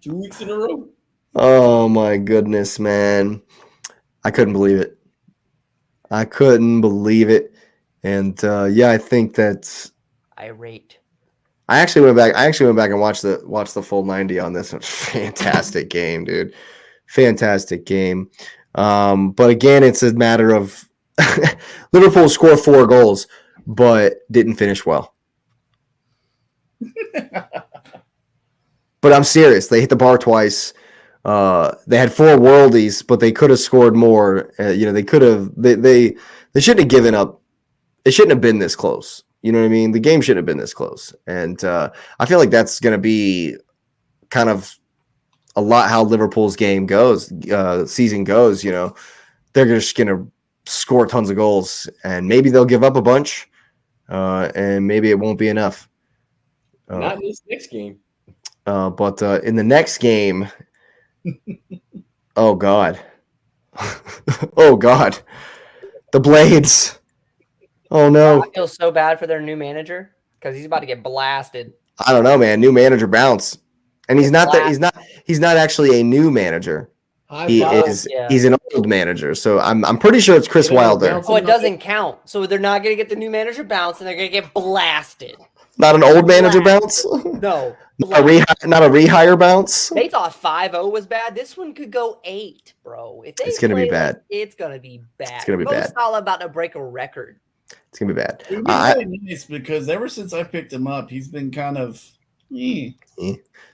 2 weeks in a row. Oh my goodness, man. I couldn't believe it. And I think that's irate. I actually went back and watched the full 90 on this. Fantastic game, dude. Fantastic game. But again, it's a matter of Liverpool scored 4 goals, but didn't finish well. But I'm serious. They hit the bar twice. They had 4 worldies, but they could have scored more. They could have. They shouldn't have given up. It shouldn't have been this close. You know what I mean? The game shouldn't have been this close. And I feel like that's going to be kind of a lot how Liverpool's season goes. They're just going to score tons of goals, and maybe they'll give up a bunch, and maybe it won't be enough. Not in this next game. But in the next game, oh God. Oh God. The Blades. Oh no. I feel so bad for their new manager because he's about to get blasted. I don't know, man. New manager bounce. And he's not actually a new manager. He's an old manager. So I'm pretty sure it's Chris Wilder. Oh, it doesn't count. So they're not going to get the new manager bounce, and they're going to get blasted. Not an old manager bounce? No. Not a rehire bounce? They thought 5-0 was bad. This one could go 8, bro. It's going to be bad. It's going to be bad. It's going to be bad. Salah about to break a record. It's going to be bad. It's really nice because ever since I picked him up, he's been kind of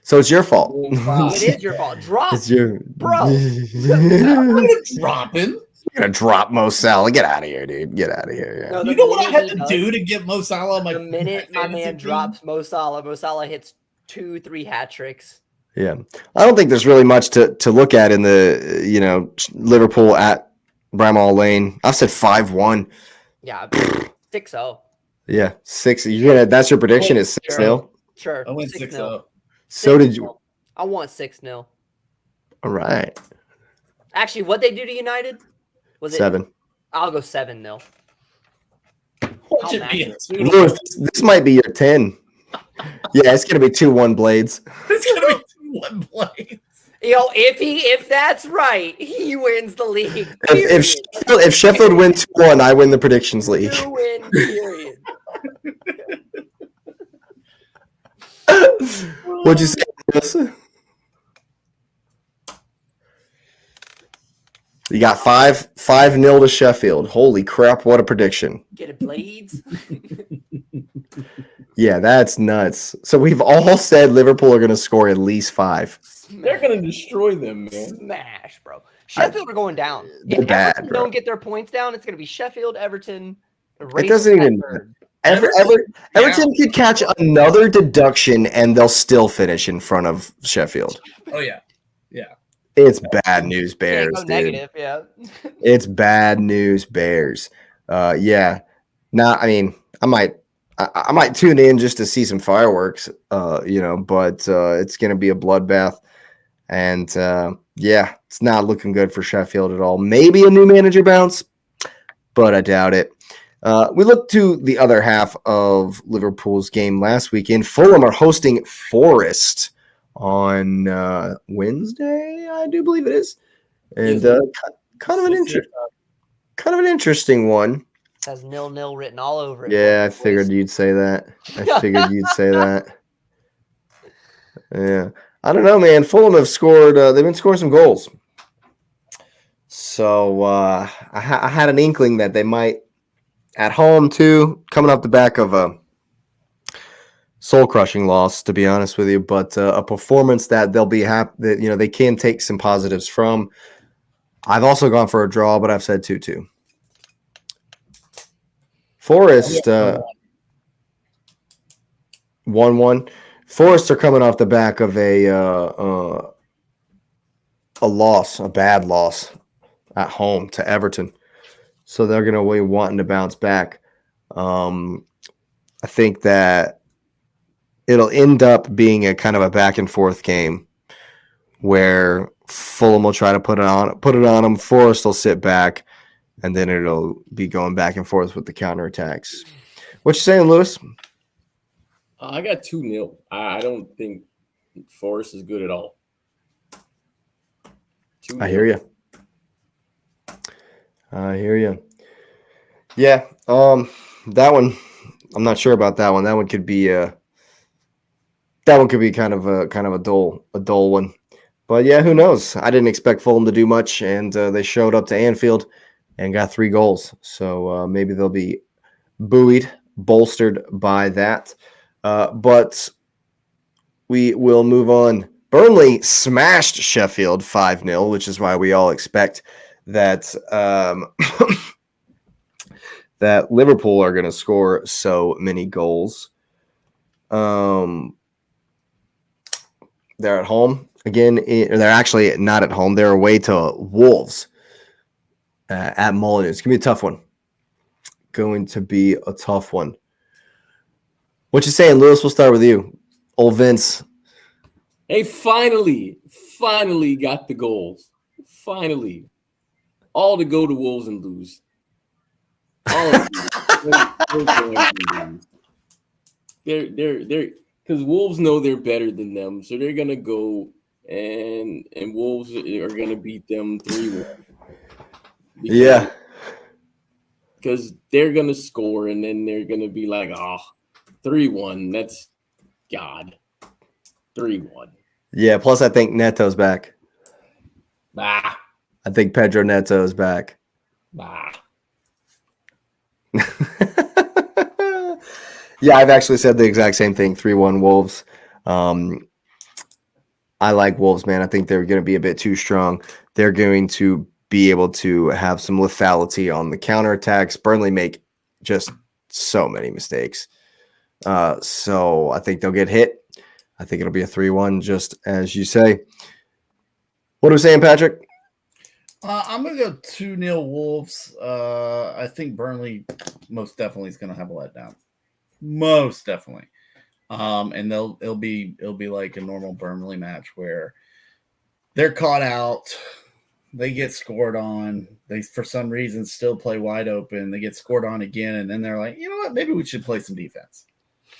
So it's your fault. It is your fault. Drop. It's your bro. I'm dropping. You're gonna drop Mo Salah. Get out of here, dude. Get out of here. Yeah. No, you know what I had to do to get Mo Salah on my The minute my man drops Mo Salah hits 2-3 hat tricks. Yeah. I don't think there's really much to look at in the Liverpool at Bramall Lane. I've said 5-1. Yeah. 6-0. Yeah. 6. That's your prediction is 6-0? Sure. I went 6-0. So did you. I want 6-0. All right. Actually, what they do to United? Was it 7? I'll go 7-0. Lewis, this might be your 10. Yeah, it's gonna be 2-1 Blades. It's gonna be 2-1 Blades. If that's right, he wins the league. If Sheffield wins 2-1, I win the predictions league. You win, period. What'd you say, Melissa? You got 5-0 to Sheffield. Holy crap, what a prediction. Get it, Blades. Yeah, that's nuts. So we've all said Liverpool are going to score at least 5. They're going to destroy them, man. Smash, bro. Sheffield are going down. They're If bad, Everton bro. don't get their points down, it's going to be Sheffield, Everton. It doesn't even. Everton could catch another deduction and they'll still finish in front of Sheffield. Oh yeah. It's bad news, Bears. Can't go Dude. negative, yeah. It's bad news, Bears. Yeah. I mean, I might tune in just to see some fireworks. But it's gonna be a bloodbath, and yeah, it's not looking good for Sheffield at all. Maybe a new manager bounce, but I doubt it. We look to the other half of Liverpool's game last weekend. Fulham are hosting Forest on Wednesday, I do believe it is, and kind of an interesting one. It has 0-0 written all over it. Yeah, I figured you'd say that. Yeah, I don't know, man. Fulham have scored. They've been scoring some goals, so I had an inkling that they might at home too, coming off the back of a soul-crushing loss, to be honest with you, but a performance that they'll be happy that they can take some positives from. I've also gone for a draw, but I've said 2-2. Forest 1-1. Forest are coming off the back of a loss, a bad loss at home to Everton, so they're going to be wanting to bounce back. I think that it'll end up being a kind of a back and forth game where Fulham will try to put it on them. Forest will sit back, and then it'll be going back and forth with the counterattacks. What you saying, Lewis? I got 2-0. I don't think Forest is good at all. 2-0. I hear you. Yeah, that one, I'm not sure about that one. That one could be kind of a dull one. But yeah, who knows? I didn't expect Fulham to do much, and they showed up to Anfield and got 3 goals. So maybe they'll be bolstered by that. But we will move on. Burnley smashed Sheffield 5-0, which is why we all expect that that Liverpool are going to score so many goals. They're at home. Again, they're actually not at home. They're away to Wolves at Molineux. It's going to be a tough one. What you saying, Lewis? We'll start with you. Old Vince. Hey, finally got the goals. Finally. All to go to Wolves and lose. All of them. They're because Wolves know they're better than them, so they're gonna go and Wolves are gonna beat them 3-1. Yeah, because they're gonna score and then they're gonna be like, 3-1. That's God. 3-1. Yeah. Plus, I think Neto's back. Bah. I think Pedro Neto is back. Bah. Yeah, I've actually said the exact same thing. 3-1 Wolves. I like Wolves, man. I think they're going to be a bit too strong. They're going to be able to have some lethality on the counterattacks. Burnley make just so many mistakes. So I think they'll get hit. I think it'll be a 3-1, just as you say. What are we saying, Patrick? I'm going to go 2-0 Wolves. I think Burnley most definitely is going to have a letdown. Most definitely. And it'll be like a normal Burnley match where they're caught out, they get scored on, they for some reason still play wide open, they get scored on again, and then they're like, you know what, maybe we should play some defense.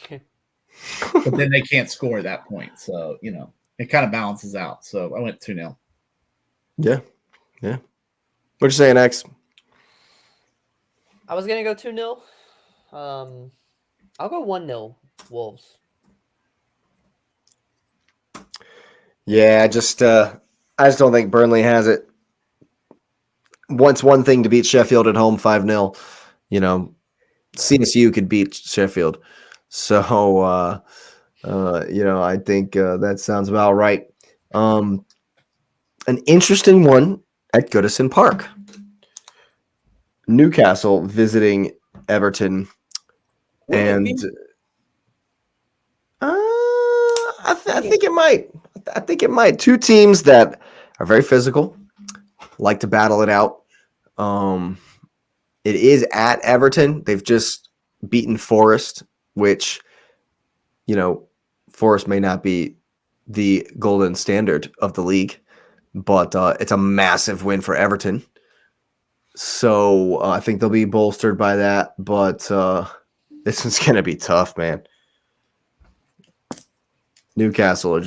But then they can't score at that point. So, it kind of balances out. So I went 2-0. Yeah. What you saying, X? I was gonna go 2-0. I'll go 1-0 Wolves. Yeah, I just don't think Burnley has it. Once one thing to beat Sheffield at home 5-0. CSU could beat Sheffield. So, I think that sounds about right. An interesting one at Goodison Park. Newcastle visiting Everton. And I think it might. I think it might. Two teams that are very physical, like to battle it out. It is at Everton. They've just beaten Forest, which, Forest may not be the golden standard of the league, but it's a massive win for Everton. So I think they'll be bolstered by that, but this is going to be tough, man. Newcastle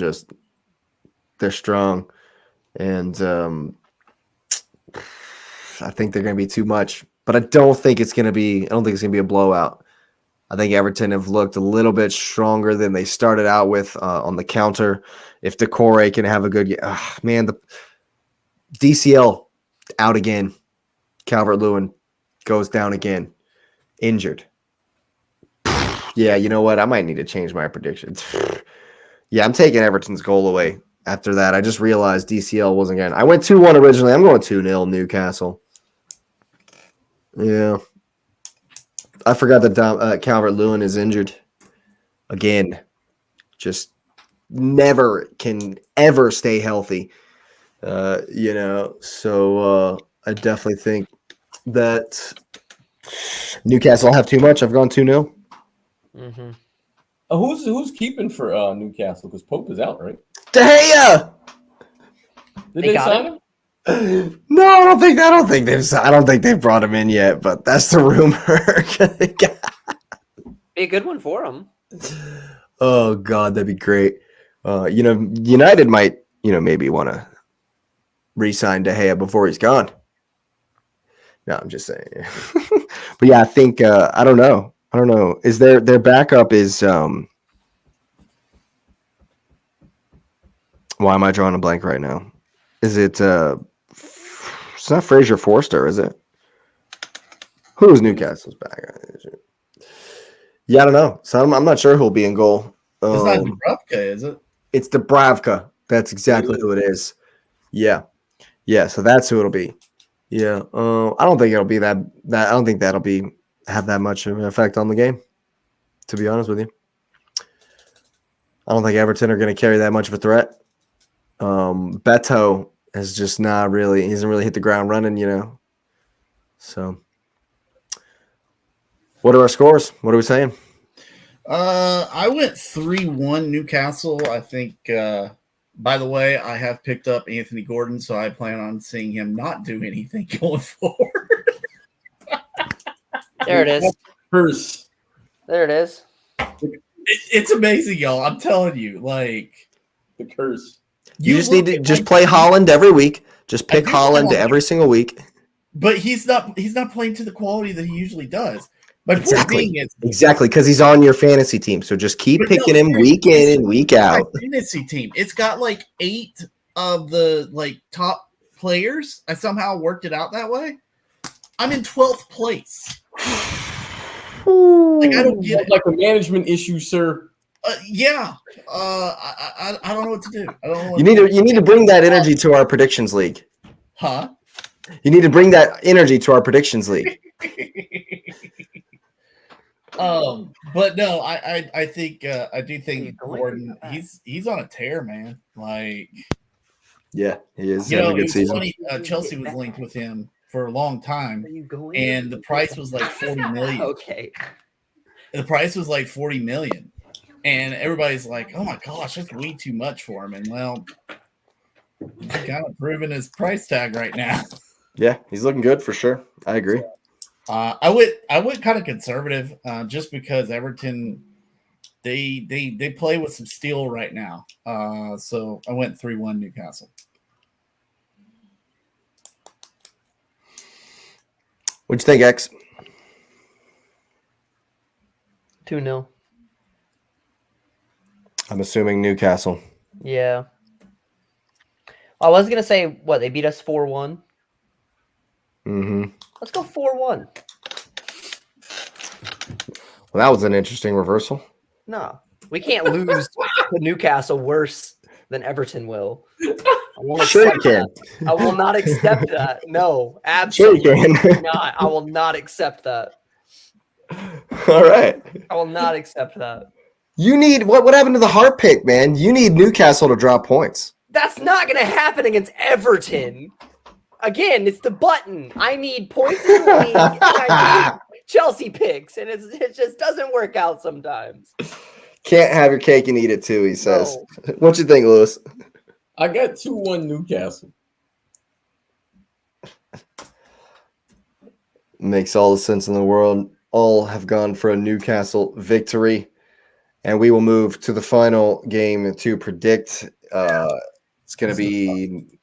they're strong, and I think they're going to be too much, but I don't think it's going to be a blowout. I think Everton have looked a little bit stronger than they started out with on the counter. If Decore can have a good game, the DCL out again. Calvert-Lewin goes down again, injured. Yeah, you know what? I might need to change my predictions. Yeah, I'm taking Everton's goal away after that. I just realized DCL wasn't going. I went 2-1 originally. I'm going 2-0 Newcastle. Yeah. I forgot that Calvert-Lewin is injured again. Just never can ever stay healthy. So I definitely think that Newcastle will have too much. I've gone 2-0. Mm-hmm. Who's keeping for Newcastle? Because Pope is out, right? De Gea! Did they sign him? No, I don't think they've brought him in yet, but that's the rumor. Be a good one for him. Oh God, that'd be great. United might, maybe want to re-sign De Gea before he's gone. No, I'm just saying. But yeah, I think I don't know. Is their backup is why am I drawing a blank right now? Is it it's not Fraser Forster, is it? Who's Newcastle's backup? Yeah, I don't know. So I'm not sure who'll be in goal. It's not Dubravka, is it? It's Dubravka. That's exactly who it is. Yeah. So that's who it'll be. Yeah. I don't think it'll be that. I don't think that'll have that much of an effect on the game. To be honest with you, I don't think Everton are going to carry that much of a threat. Beto has just not really. He hasn't really hit the ground running, So, what are our scores? What are we saying? I went 3-1 Newcastle. I think. By the way, I have picked up Anthony Gordon, so I plan on seeing him not do anything going forward. There it is. Curse. There it is. It's amazing, y'all. I'm telling you, like the curse. You just need to play Holland every week. Just pick Holland every single week. But he's not playing to the quality that he usually does. My point being is exactly because he's on your fantasy team. So just keep picking him week in and week out. My fantasy team. It's got like 8 of the top players. I somehow worked it out that way. I'm in 12th place. I don't get it. Like a management issue, sir. Yeah. I don't know what to do. I don't know. You need to bring that energy to our predictions league. Huh? You need to bring that energy to our predictions league. But no, I think I do think Gordon he's on a tear, man. Like, yeah, he is. You know, it was funny. Chelsea was linked with him for a long time, and the price was like 40 million. Okay, the price was like 40 million, and everybody's like, "Oh my gosh, that's way too much for him." And well, he's kind of proving his price tag right now. Yeah, he's looking good for sure. I agree. I went kind of conservative just because Everton they play with some steel right now. So I went 3-1 Newcastle. What'd you think, X? 2-0. I'm assuming Newcastle. Yeah. I was gonna say what they beat us 4-1. Mm-hmm. Let's go 4-1. Well, that was an interesting reversal. No, we can't lose to Newcastle worse than Everton will. I won't accept that. I will not accept that. No, absolutely not. I will not accept that. All right. I will not accept that. You need what happened to the heart pick, man? You need Newcastle to drop points. That's not going to happen against Everton. Again, it's the button. I need points in the league. And I need Chelsea picks, and it just doesn't work out sometimes. Can't have your cake and eat it too, he says. No. What you think, Lewis? I got 2-1 Newcastle. Makes all the sense in the world. All have gone for a Newcastle victory. And we will move to the final game to predict. It's going to be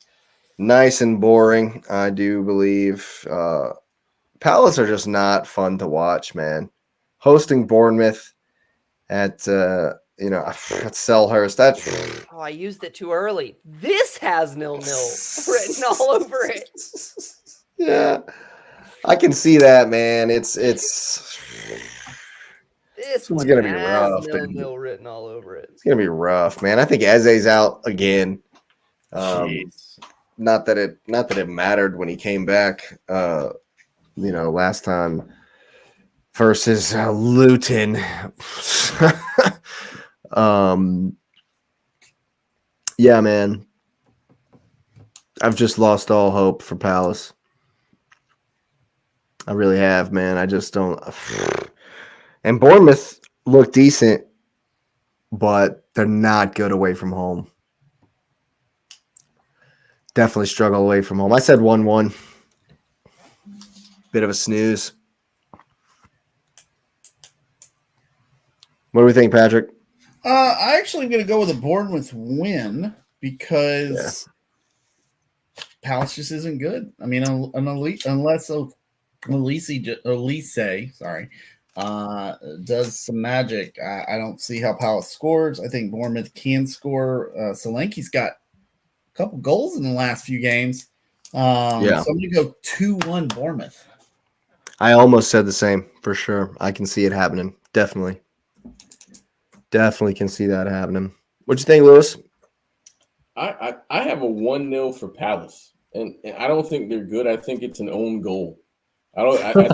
nice and boring, I do believe. Palace are just not fun to watch, man. Hosting Bournemouth at Selhurst. I used it too early. This has 0-0 written all over it. Yeah, I can see that, man. It's this one's gonna be rough. 0-0 written all over it. It's gonna be rough, man. I think Eze's out again. Not that it mattered when he came back. Last time versus Luton. Yeah, man. I've just lost all hope for Palace. I really have, man. I just don't. And Bournemouth look decent, but they're not good away from home. Definitely struggle away from home. I said 1-1. Bit of a snooze. What do we think, Patrick? I actually am going to go with a Bournemouth win because Palace just isn't good. I mean, unless Elise, does some magic, I don't see how Palace scores. I think Bournemouth can score. Solanke's got a couple goals in the last few games. So I'm going to go 2-1 Bournemouth. I almost said the same, for sure. I can see it happening. Definitely can see that happening. What you think, Lewis? I have a 1-0 for Palace, and I don't think they're good. I think it's an own goal. I think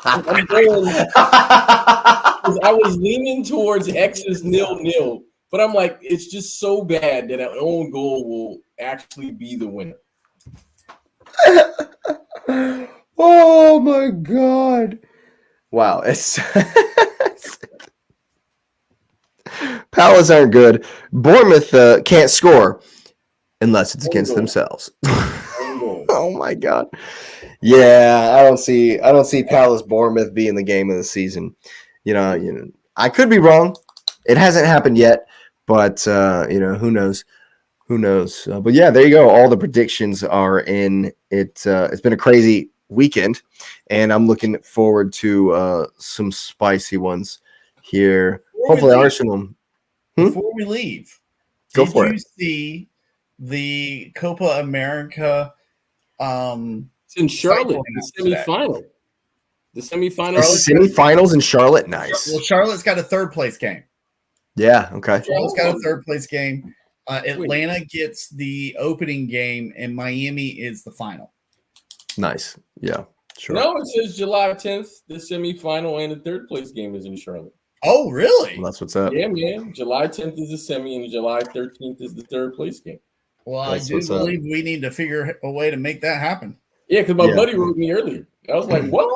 I'm going, I was leaning towards X's 0-0, but I'm like, it's just so bad that an own goal will actually be the winner. Oh my God! Wow, it's Palace aren't good. Bournemouth can't score unless it's against themselves. Oh my God! Yeah, I don't see Palace Bournemouth being the game of the season. I could be wrong. It hasn't happened yet, but who knows? Who knows? But yeah, there you go. All the predictions are in. It's been a crazy weekend, and I'm looking forward to some spicy ones here. Hopefully, Arsenal. Before we leave, Go for it. Did you see the Copa America? It's in Charlotte, the semifinal. The semifinals in Charlotte. Nice. Well, Charlotte's got a third place game. Yeah. Okay. Charlotte's got a third place game. Atlanta gets the opening game, and Miami is the final. Nice. Yeah. Sure. No, it says July 10th, the semifinal, and the third place game is in Charlotte. Oh, really? Well, that's what's up. Yeah, man. July 10th is the semi, and July 13th is the third place game. Well, that's I do believe we need to figure a way to make that happen. Yeah, because my buddy wrote me earlier. I was like, what?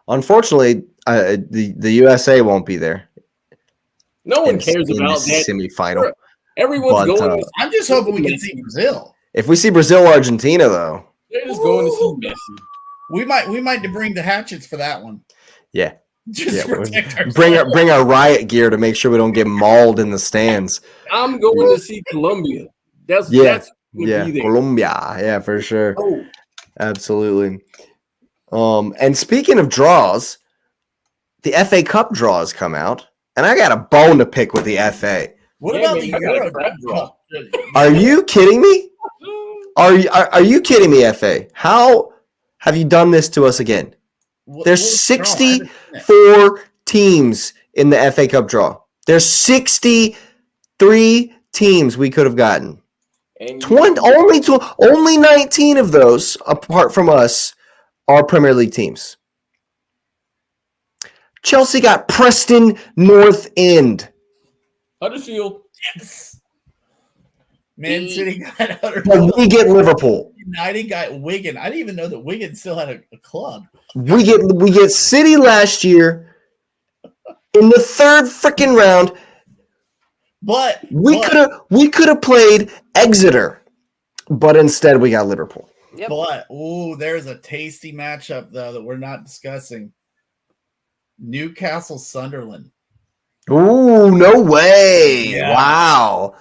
Unfortunately, the USA won't be there. No one cares about that semifinal. Everyone's going. I'm just hoping we can see Brazil. If we see Brazil, Argentina, though, they're just going to see Messi. We might bring the hatchets for that one. Yeah. Just protect ourselves. Bring our riot gear to make sure we don't get mauled in the stands. I'm going to see Colombia. That's Colombia. Yeah, for sure. Oh. Absolutely. And speaking of draws, the FA Cup draws come out, and I got a bone to pick with the FA. What about the Euro draw? Are you kidding me? Are you kidding me, FA? How have you done this to us again? There's 64 teams in the FA Cup draw. There's 63 teams we could have gotten. And only 19 of those, apart from us, are Premier League teams. Chelsea got Preston North End. Huddersfield. Yes. Man City got Huddersfield. But we get Liverpool. United got Wigan. I didn't even know that Wigan still had a club. We get City last year in the third freaking round. But We could have played Exeter, but instead we got Liverpool. Yep. But there's a tasty matchup though that we're not discussing. Newcastle Sunderland. Ooh, no way. Yeah. Wow.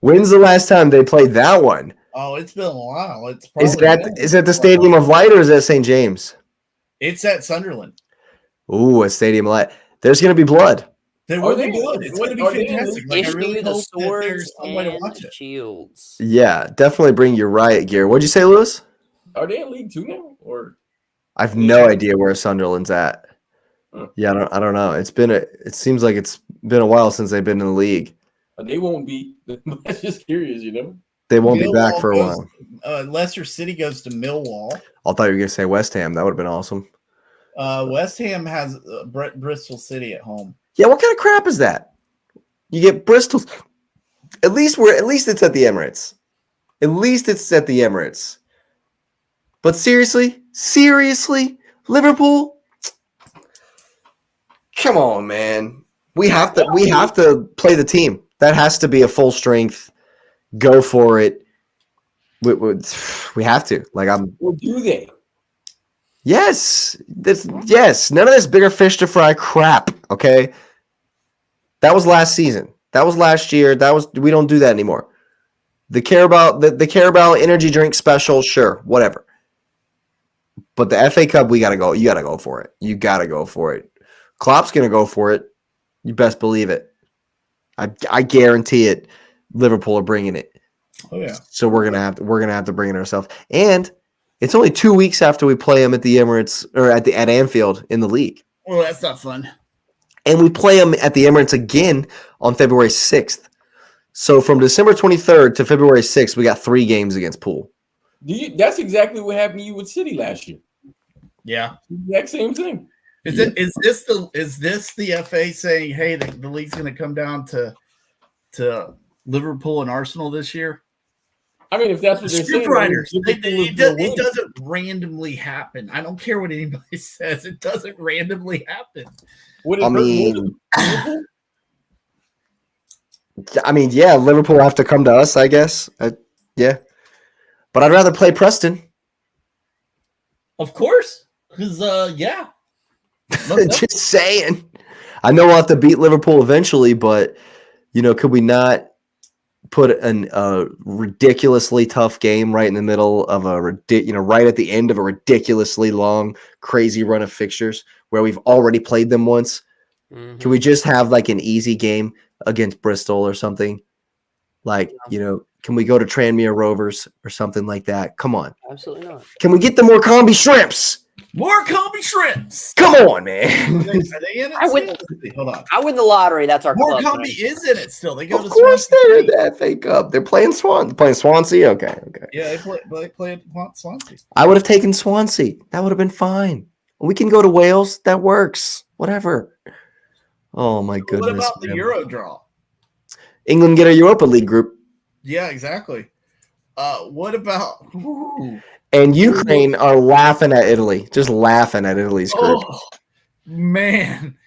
When's the last time they played that one? Oh, it's been a while. It's Is probably that the Stadium of Light or is that St. James? It's at Sunderland. Ooh, a Stadium of Light. There's going to be blood. They Are will they- be good. It's going to are be they- fantastic. Like, I Issue really the hope that swords there's some way to and watch it. shields. Yeah, definitely bring your riot gear. What'd you say, Lewis? Are they in League 2 now? Or I've no idea where Sunderland's at. Huh. Yeah, I don't know. It seems like it's been a while since they've been in the league. they won't be. I'm just curious, you know. They won't be back Millwall for a goes- while. Leicester City goes to Millwall. I thought you were going to say West Ham. That would have been awesome. West Ham has Bristol City at home. Yeah, what kind of crap is that? You get Bristol. At least it's at the Emirates. At least it's at the Emirates. But seriously, Liverpool. Come on, man. We have to play the team. That has to be a full strength. Go for it. We have to. Or do they? Yes. Yes. None of this bigger fish to fry crap. Okay. That was last season. That was last year. We don't do that anymore. The Carabao energy drink special, sure, whatever. But the FA Cup, we gotta go. You gotta go for it. You gotta go for it. Klopp's gonna go for it. You best believe it. I guarantee it. Liverpool are bringing it. Oh yeah. So we're gonna have to bring it ourselves. And it's only 2 weeks after we play them at the Emirates or at Anfield in the league. Well, that's not fun. And we play them at the Emirates again on February 6th. So from December 23rd to February 6th, we got 3 games against Poole. That's exactly what happened to you with City last year. Yeah. Exact same thing. Is this the FA saying, hey, the league's going to come down to Liverpool and Arsenal this year? I mean, if that's what they're saying, Scriptwriters. Liverpool is gonna It win. doesn't randomly happen. I don't care what anybody says. It doesn't randomly happen. Would it I hurt more mean, than Liverpool? yeah, Liverpool have to come to us, I guess. Yeah. But I'd rather play Preston. Of course. Because, yeah. Just saying. I know we'll have to beat Liverpool eventually, but, could we not put a ridiculously tough game right in the middle of right at the end of a ridiculously long, crazy run of fixtures where we've already played them once? Mhm. Can we just have like an easy game against Bristol or something? Can we go to Tranmere Rovers or something like that? Come on. Absolutely not. Can we get the more combi shrimps? More combi shrimps. Come on, man. Are they in it? I win- still? Hold on. I win the lottery. That's our More club. combi is in it still. They go Of to course Swansea. they're in the FA Cup. They're playing Swansea? Okay. Yeah, they play at Swansea. I would have taken Swansea. That would have been fine. We can go to Wales. That works. Whatever. Oh, my goodness. What about the man. Euro draw? England get a Europa League group. Yeah, exactly. What about And Ukraine are laughing at Italy. Just laughing at Italy's group. Oh man.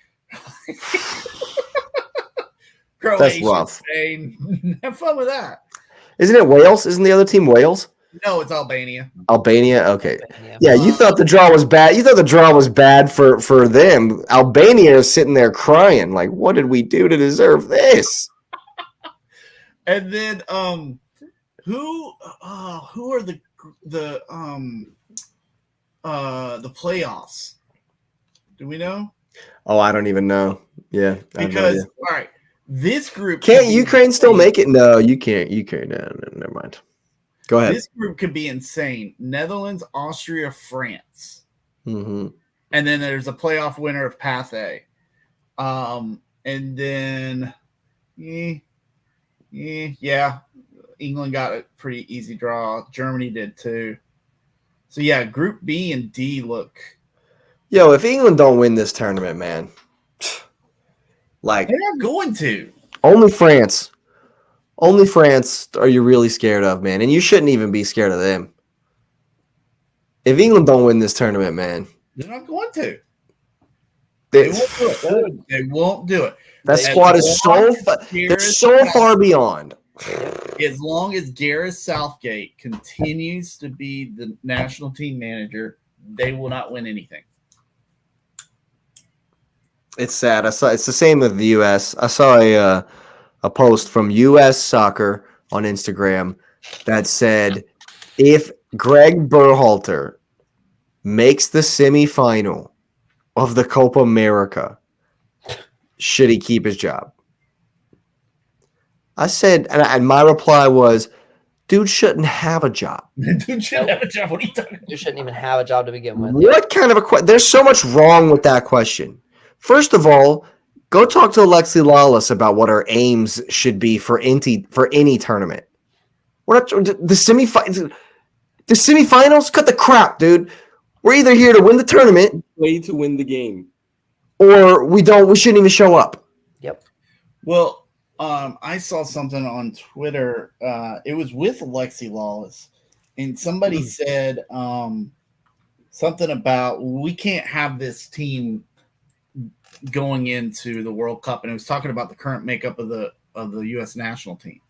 Croatia, That's rough. Spain. Have fun with that. Isn't it Wales? Isn't the other team Wales? No, it's Albania. Albania? Okay. Yeah. Yeah, you thought the draw was bad. You thought the draw was bad for them. Albania is sitting there crying. Like, what did we do to deserve this? And then who are the playoffs? Do we know? Oh, I don't even know. Yeah. I have no Because idea. all right, this group Can't could be Ukraine still insane. make it? No, you can't. No, never mind. Go ahead. This group could be insane. Netherlands, Austria, France. Mm-hmm. And then there's a playoff winner of Path A. And then, yeah, England got a pretty easy draw. Germany did too. So, yeah, Group B and D look. Yo, if England don't win this tournament, man, like They're not going to. only France are you really scared of, man? And you shouldn't even be scared of them. If England don't win this tournament, man, They're not going to. They won't do it. They won't do it. That squad is they're so far beyond. As long as Gareth Southgate continues to be the national team manager, they will not win anything. It's sad. It's the same with the U.S. I saw a post from U.S. Soccer on Instagram that said, if Greg Berhalter makes the semifinal of the Copa America, should he keep his job? I said, and my reply was, dude shouldn't have a job. Dude shouldn't have a job. What are you talking about? You shouldn't even have a job to begin with. What kind of a question? There's so much wrong with that question. First of all, go talk to Alexi Lawless about what our aims should be for any tournament. We're not the semifinals. The semifinals, cut the crap, dude. We're either here to win the tournament, Play to win the game, or we don't. We shouldn't even show up. Yep. Well, I saw something on Twitter. It was with Alexi Lawless, and somebody said something about we can't have this team going into the World Cup, and it was talking about the current makeup of the U.S. national team.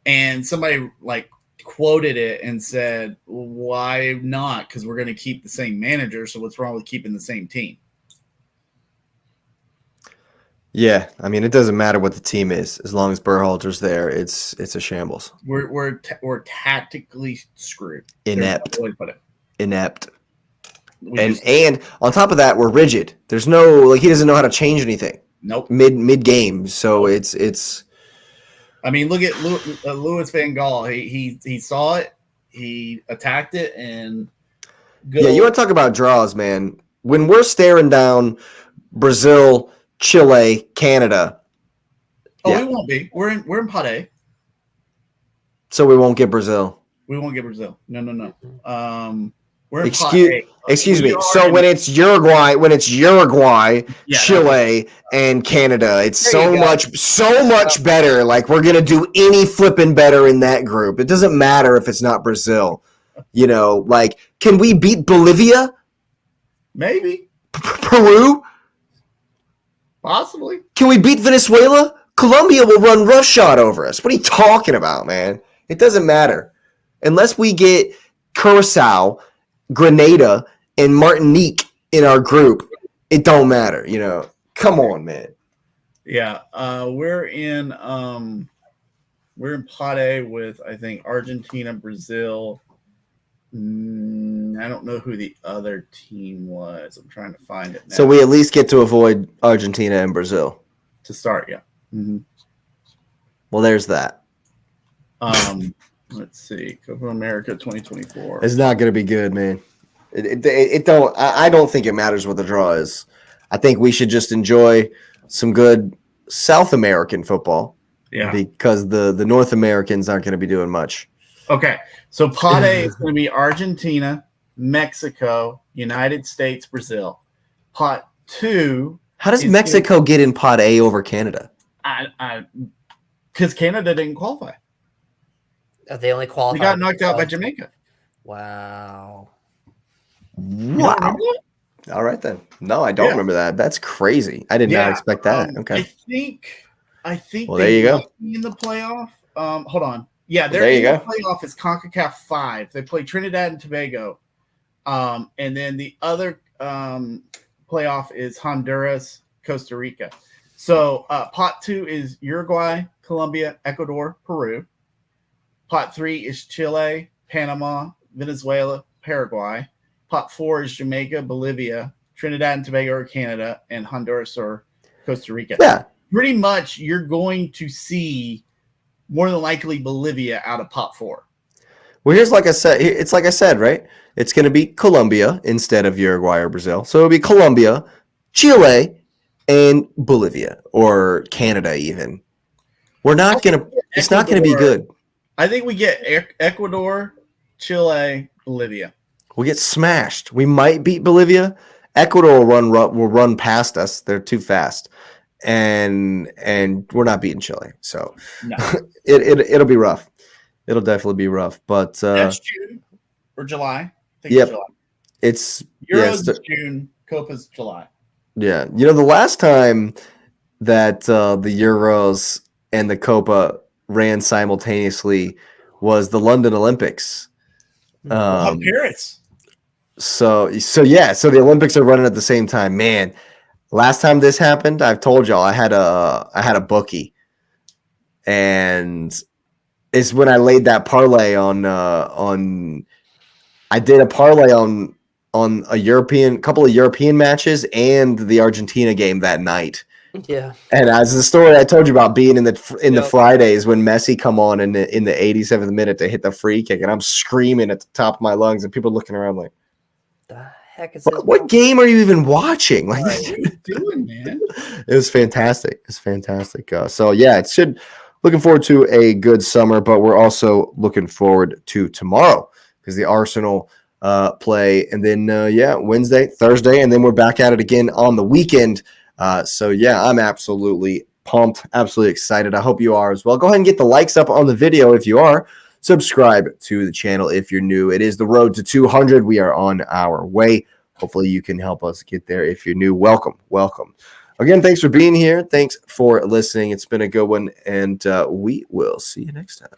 And somebody like quoted it and said, well, "Why not? Because we're going to keep the same manager. So what's wrong with keeping the same team?" Yeah, I mean, it doesn't matter what the team is as long as Berhalter's there. It's a shambles. We're tactically screwed. Inept. Inept. And And on top of that, we're rigid. There's no he doesn't know how to change anything. Nope. Mid game. So it's. I mean, look at Louis van Gaal. He saw it, he attacked it, and yeah. You want to talk about draws, man? When we're staring down Brazil, Chile, Canada. Oh, yeah. we won't be. We're in pot A. So we won't get Brazil. We won't get Brazil. No. We're in Excuse me. So when it's Uruguay, Yeah, Chile, and Canada, it's There so much better. Like we're gonna do any flipping better in that group. It doesn't matter if it's not Brazil. You know, like can we beat Bolivia? maybe, Peru? possibly. Can we beat Venezuela? Colombia will run roughshod over us. What are you talking about, man? It doesn't matter. Unless we get Curacao, Grenada, and Martinique in our group, it don't matter. You know, come on, man. Yeah, we're in pot A with I think Argentina, Brazil. I don't know who the other team was. I'm trying to find it now. So we at least get to avoid Argentina and Brazil. To start, yeah. Mm-hmm. Well, there's that. Let's see, Copa America 2024. It's not going to be good, man. It don't. I don't think it matters what the draw is. I think we should just enjoy some good South American football. Yeah. Because the North Americans aren't going to be doing much. Okay, so pot A is going to be Argentina, Mexico, United States, Brazil. Pot 2. How does Mexico get in pot A over Canada? Because Canada didn't qualify. They only qualified. They got knocked out by Jamaica. Wow. Wow. All right then. No, I don't remember that. That's crazy. I did not expect that. Okay. I think. Well, there you go. In the playoff. Hold on. Yeah, there you go. Playoff is CONCACAF 5. They play Trinidad and Tobago. And then the other playoff is Honduras, Costa Rica. So pot 2 is Uruguay, Colombia, Ecuador, Peru. Pot 3 is Chile, Panama, Venezuela, Paraguay. Pot 4 is Jamaica, Bolivia, Trinidad and Tobago or Canada, and Honduras or Costa Rica. Yeah. Pretty much you're going to see more than likely Bolivia out of pot 4. Well, it's like I said, right? It's going to be Colombia instead of Uruguay or Brazil. So it'll be Colombia, Chile, and Bolivia or Canada even. We're not going to – it's not going to be good. I think we get Ecuador, Chile, Bolivia. We'll get smashed. We might beat Bolivia. Ecuador will run past us. They're too fast. And we're not beating Chile. So No. it'll be rough. It'll definitely be rough. But that's June or July. Yep. It's July. Euros is June, Copas July. Yeah. You know, the last time that the Euros and the Copa ran simultaneously was the London Olympics. Paris. So the Olympics are running at the same time. Man, last time this happened, I've told y'all I had a bookie, and it's when I laid that parlay on. I did a parlay on a couple of European matches and the Argentina game that night. Yeah, and as the story I told you about being in the Fridays when Messi come on in the 87th minute to hit the free kick, and I'm screaming at the top of my lungs, and people looking around like, the heck is what game are you even watching? Like, what are you doing, man? It was fantastic. It's fantastic. So yeah, looking forward to a good summer, but we're also looking forward to tomorrow because the Arsenal play, and then Wednesday, Thursday, and then we're back at it again on the weekend. So yeah, I'm absolutely pumped, absolutely excited. I hope you are as well. Go ahead and get the likes up on the video if you are. Subscribe to the channel if you're new. It is the road to 200. We are on our way. Hopefully you can help us get there if you're new. Welcome. Again, thanks for being here. Thanks for listening. It's been a good one, and we will see you next time.